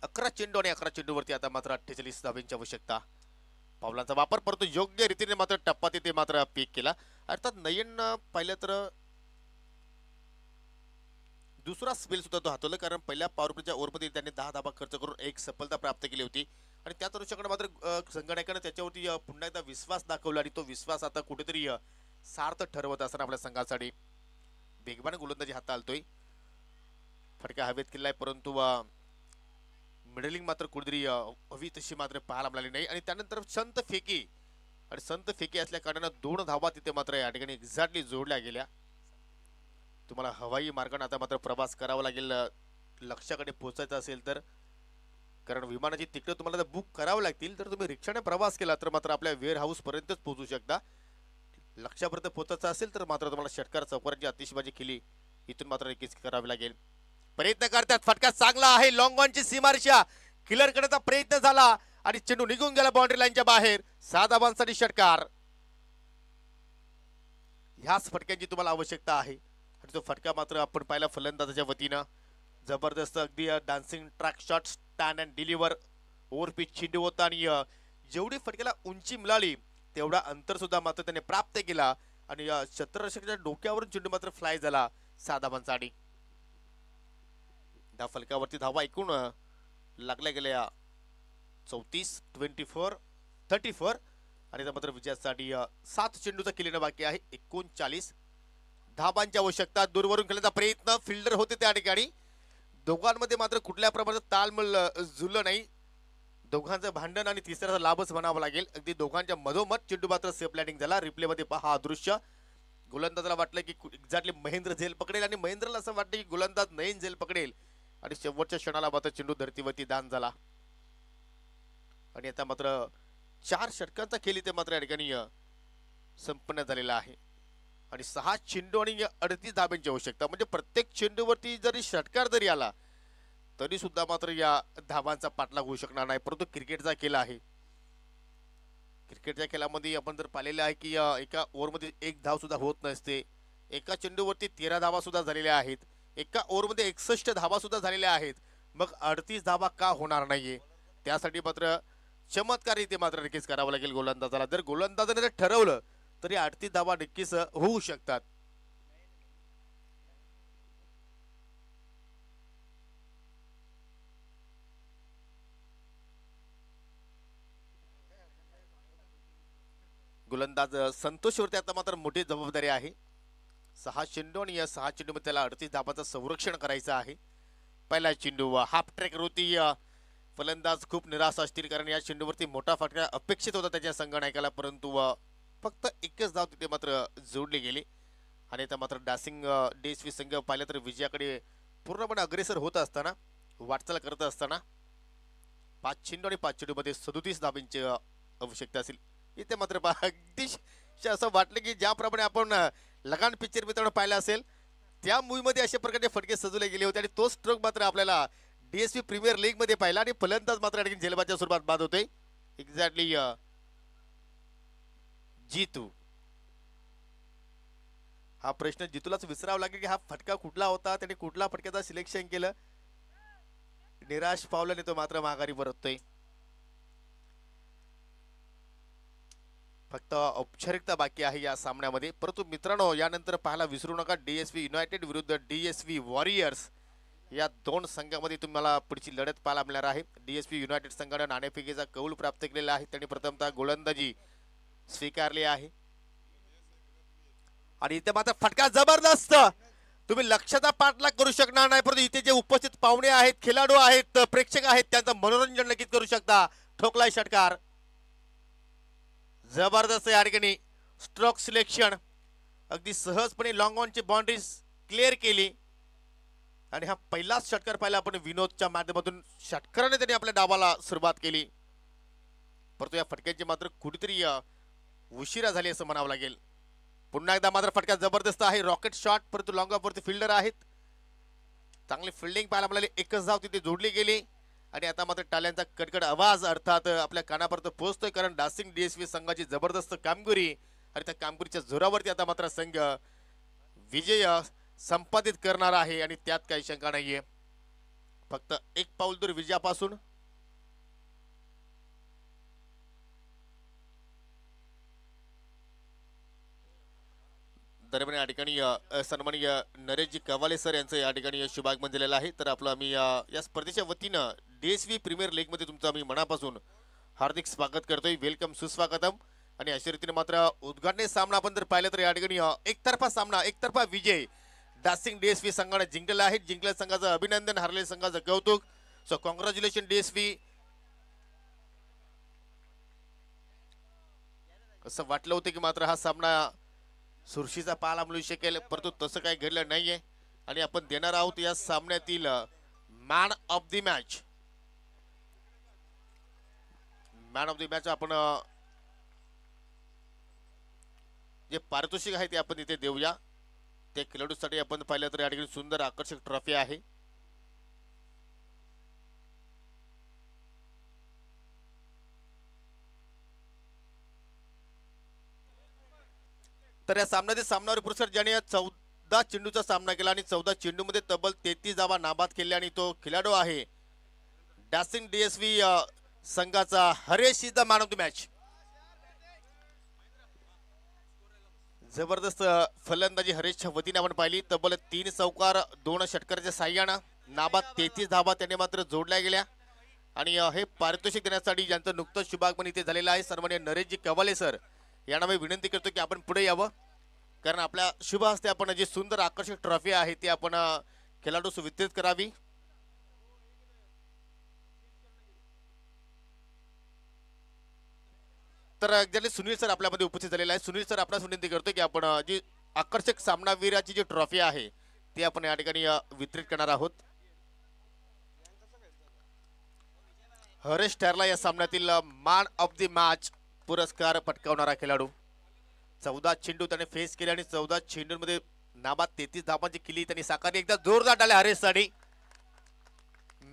11 चेंडू आणि 11 चेंडूवरती आता मात्र 48 धावांची आवश्यकता. पावलांचा वापर परंतु योग्य रीतीने मात्र टप्पा तिथे मात्र पीक केला. अर्थात नयन पाहिलं तर दुसरा स्पेल सुद्धा तो हातवला, कारण पहिल्या पॉवर प्लेच्या ओव्हरमध्ये त्यांनी 10 धावा खर्च करून 1 सफलता प्राप्त केली होती आणि त्याच अनुषंगाने मात्र संघटनाने त्याच्यावरती पुन्हा एकदा विश्वास दाखवला आणि तो विश्वास आता कुठेतरी सार्थ ठरवत असताना आपल्या संघासाठी वेगवान गोलंदाजी हाताळतोय. फटका हवेत केलाय परंतु मिडलिंग मात्र कुठेतरी हवी तशी मात्र पाहायला मिळाली नाही आणि त्यानंतर संत फेकी असल्या कारणानं 2 धावा तिथे मात्र या ठिकाणी एक्झॅक्टली जोडल्या गेल्या. तुम्हाला हवाई मार्गाने आता मात्र प्रवास करावा लागेल लक्ष्याकडे पोहोचायचं असेल तर, कारण विमानाची तिकीट तुम्हाला बुक करावं लागतील. तर तुम्ही रिक्षाने प्रवास केला तर मात्र आपल्या वेअर हाऊस पर्यंतच पोहोचू शकता. लक्ष्यापर्यंत पोहोचायचं असेल तर मात्र तुम्हाला षटकार चौकारांची आतिषबाजी केली इथून मात्र नक्कीच करावी लागेल. प्रयत्न करतात, फटका चांगला आहे, लॉंग ऑनची सीमारेषा क्लिअर करण्याचा प्रयत्न झाला आणि चेंडू निघून गेला बाउंड्री लाईनच्या बाहेर. 6 धावांसाठी षटकार. ह्याच फटक्यांची तुम्हाला आवश्यकता आहे आणि तो फटका मात्र आपण पाहिला फलंदाजाच्या वतीनं. जबरदस्त अगदी dancing track shot stand and deliver overpitch चेंडू होता आणि जेवढी फटक्याला उंची मिळाली तेवढा अंतर सुद्धा मात्र त्याने प्राप्त केला आणि क्षेत्ररक्षकाच्या डोक्यावरून चेंडू मात्र फ्लाय झाला 6 धावांसाठी. त्या फलकावरती धावा एकूण लागल्या गेल्या 34, 24, 34 आणि मात्र विजयासाठी 7 चेंडूचा केलेला बाकी आहे. 39 धाबांची आवश्यकता. दूरवरून खेळण्याचा प्रयत्न, फिल्डर होते त्या ठिकाणी. दोघांमध्ये मात्र कुठल्या प्रकारचं तालमेल जुळलं नाही. दोघांचं भांडण आणि तिसऱ्याचा लाभच म्हणावा लागेल. अगदी दोघांच्या मधोमध चेंडू मात्र सेफ लँडिंग झाला. रिप्ले मध्ये पहा दृश्य. गोलंदाजाला वाटलं की एक्झॅक्टली महेंद्र झेल पकडेल आणि महेंद्रला असं वाटतं की गोलंदाज नयन झेल पकडेल आणि शेवटच्या क्षणाला मात्र चेंडू धरतीवरती दान झाला आणि आता मात्र 4 षटकांचा खेळ इथे मात्र या ठिकाणी संपन्न झालेला आहे आणि 6 चेंडू आणि 38 धाब्यांची आवश्यकता. म्हणजे प्रत्येक चेंडूवरती जरी षटकार जरी आला तरी सुद्धा मात्र या धावांचा पाठलाग होऊ शकणार नाही. परंतु क्रिकेटचा खेळ आहे. क्रिकेटच्या खेळामध्ये आपण जर पाहिलेलं आहे की एका ओव्हरमध्ये 1 धाव सुद्धा होत नसते. एका चेंडूवरती 13 धावा सुद्धा झालेल्या आहेत. एका ओव्हरमध्ये 61 धावा सुद्धा झालेल्या आहेत. मग 38 धावा का होणार नाहीये? त्यासाठी मात्र चमत्कार इथे मात्र नक्कीच करावा लागेल गोलंदाजाला. जर गोलंदाजाने जर ठरवलं तरी 38 धावा नक्कीच होऊ शकतात. गोलंदाज संतोषवरती आता मात्र मोठी जबाबदारी आहे. 6 चेंडू आणि या 6 चेंडूमध्ये त्याला 38 धाबाचं संरक्षण करायचं आहे. पहिला चेंडू हाफ ट्रॅकवरती फलंदाज खूप निराश असतील, कारण या चेंडूवरती मोठा फटका अपेक्षित होता त्याच्या संघनायकाला, परंतु फक्त एकच धाव तिथे मात्र जोडली गेली. आणि आता मात्र डासिंग DSV संघ पाहिलं तर विजयाकडे पूर्णपणे अग्रेसर होत असताना, वाटचाल करत असताना 5 चेंडू आणि 5 चेंडूमध्ये 37 धाबांची आवश्यकता असेल. इथे मात्र अगदी असं वाटलं की ज्याप्रमाणे आपण लगान पिक्चर मित्रांनो पाहिलं असेल त्या मूवीमध्ये अशा प्रकारे फटके सजवले गेले होते आणि तो स्ट्रोक मात्र आपल्याला DSV प्रीमियर लीग मध्ये पाहिला आणि फलंदाज मात्र आणखी झेलबाच्या स्वरूपात बाद होतोय. एक्झॅक्टली जितू. हा प्रश्न जितूलाच विसरावा लागेल की हा फटका कुठला होता, त्याने कुठला फटक्याचं सिलेक्शन केलं. निराश पावल्याने तो मात्र माघारी परततोय. फक्त औपचारिकता बाकी आहे या सामन्यामध्ये, परंतु मित्रांनो यानंतर पाहायला विसरू नका DSV युनायटेड विरुद्ध DSV वॉरियर्स या दोन संघामध्ये तुम्हाला पुढची लढत पाहायला मिळणार आहे. DSV युनायटेड संघाने नाणेफेकीचा कौल प्राप्त केलेला आहे. त्यांनी प्रथमतः गोलंदाजी स्वीकारली आहे आणि इथे मात्र फटका जबरदस्त. तुम्ही लक्षाचा पाठलाग करू शकणार नाही, परंतु इथे जे उपस्थित पाहुणे आहेत, खेळाडू आहेत, प्रेक्षक आहेत, त्यांचं मनोरंजन नक्कीच करू शकता. ठोकलाय षटकार, जबरदस्त या ठिकाणी स्ट्रोक सिलेक्शन, अगदी सहजपणे लॉंग ऑनची बाउंड्रीज क्लिअर केली आणि हा पहिलाच षटकार पाहिला आपण विनोदच्या माध्यमातून. षटकाराने त्यांनी आपल्या डावाला सुरुवात केली, परंतु या फटक्यांची मात्र कुठेतरी उशिरा झाली असं म्हणावं लागेल. पुन्हा एकदा मात्र फटका जबरदस्त आहे, रॉकेट शॉट, परंतु लॉंग ऑफवरती फिल्डर आहेत. चांगली फिल्डिंग पाहायला मिळाली, एकच धाव तिथे जोडली गेली आणि आता मात्र टाळ्यांचा कडकड आवाज अर्थात आपल्या कानापर्यंत पोहोचतोय, कारण डासिंग DSV संघाची जबरदस्त कामगिरी आणि त्या कामगिरीच्या जोरावरती आता मात्र संघ विजय संपादित करणार आहे आणि त्यात काही शंका नाहीये. फक्त एक पाऊल दूर विजयापासून. दरम्यान या ठिकाणी सन्माननीय नरेशजी कवाले सर यांचं या ठिकाणी शुभागमन दिलेलं आहे. तर आपलं आम्ही या स्पर्धेच्या वतीनं DSV प्रीमियर लीग मध्ये तुमचं आम्ही मनापासून हार्दिक स्वागत करतोय, वेलकम सुस्वागतम. आणि अशा रीतीने मात्र उद्घाटन सामना आपण जर पाहिलं तर या ठिकाणी एकतर्फा सामना, एकतर्फा विजय डासिंग DSV संघाने जिंकलेला आहे. जिंकलेल्या संघाचं अभिनंदन, हरलेल्या संघाचं कौतुक. So congratulation DSV. असं वाटलं होतं की मात्र हा सामना सुरशीचा पाहायला मिळू शकेल, परंतु तसं काही घडलं नाहीये आणि आपण देणार आहोत या सामन्यातील man of the match. Man of the match आपण जे पारितोषिक आहे ते आपण इथे देऊया. त्या खेळाडूसाठी आपण पाहिलं तर या ठिकाणी सुंदर आकर्षक ट्रॉफी आहे. तर या सामन्यातील सामनावर पुरस्कार ज्याने 14 चेंडूचा सामना केला आणि 14 चेंडूमध्ये तब्बल 33 धावा नाबाद केल्या आणि तो खेळाडू आहे डासिंग DSV संघाचा Haresh is the man of the match. जबरदस्त फलंदाजी हरेशच्या वतीने आपण पाहिली. तब्बल 3 चौकार 2 षटकाराच्या साह्यानं नाबाद 33 धावा त्याने मात्र जोडल्या गेल्या आणि हे पारितोषिक देण्यासाठी ज्यांचं नुकतंच शुभागमन इथे झालेलं आहे सन्माननीय नरेशजी कवाले सर यांना मी विनंती करतो की आपण पुढे यावं, कारण आपल्या शुभ हस्ते आपण जी सुंदर आकर्षक ट्रॉफी आहे ती आपण खेळाडूस वितरित करावी. तर एक्झॅक्टली सुनील सर आपल्यामध्ये उपस्थित झालेला आहे. सुनील सर आपणास विनंती करतो की आपण जी आकर्षक सामनावीराची जी ट्रॉफी आहे ती आपण या ठिकाणी वितरित करणार आहोत. हरेश ठरला या सामन्यातील मॅन ऑफ द मॅच पुरस्कार पटकावणारा खेळाडू. 14 चेंडू त्याने फेस केले आणि 14 चेंडूंमध्ये नाबाद 33 धावांची केली त्यांनी साकारली. एकदा जोरदार टाळ्या हरेशसाठी.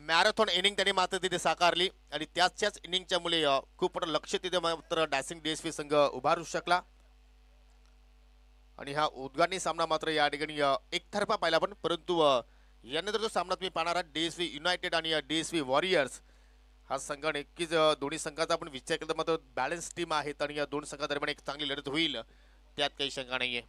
मॅरेथॉन इनिंग त्यांनी मात्र तिथे साकारली आणि त्याच इनिंगच्या मुळे खूप मोठं लक्ष तिथे मात्र डासिंग DSV संघ उभारू शकला आणि हा उद्घाटनी सामना मात्र या ठिकाणी एकतर्फा पाहिला आपण, परंतु यानंतर जो सामना तुम्ही पाहणार आहात DSV युनायटेड आणि DSV वॉरियर्स हा संघ नक्कीच दोन्ही संघाचा आपण विचार केला तर मात्र बॅलन्स टीम आहेत आणि या दोन संघादरम्यान एक चांगली लढत होईल त्यात काही शंका नाहीये.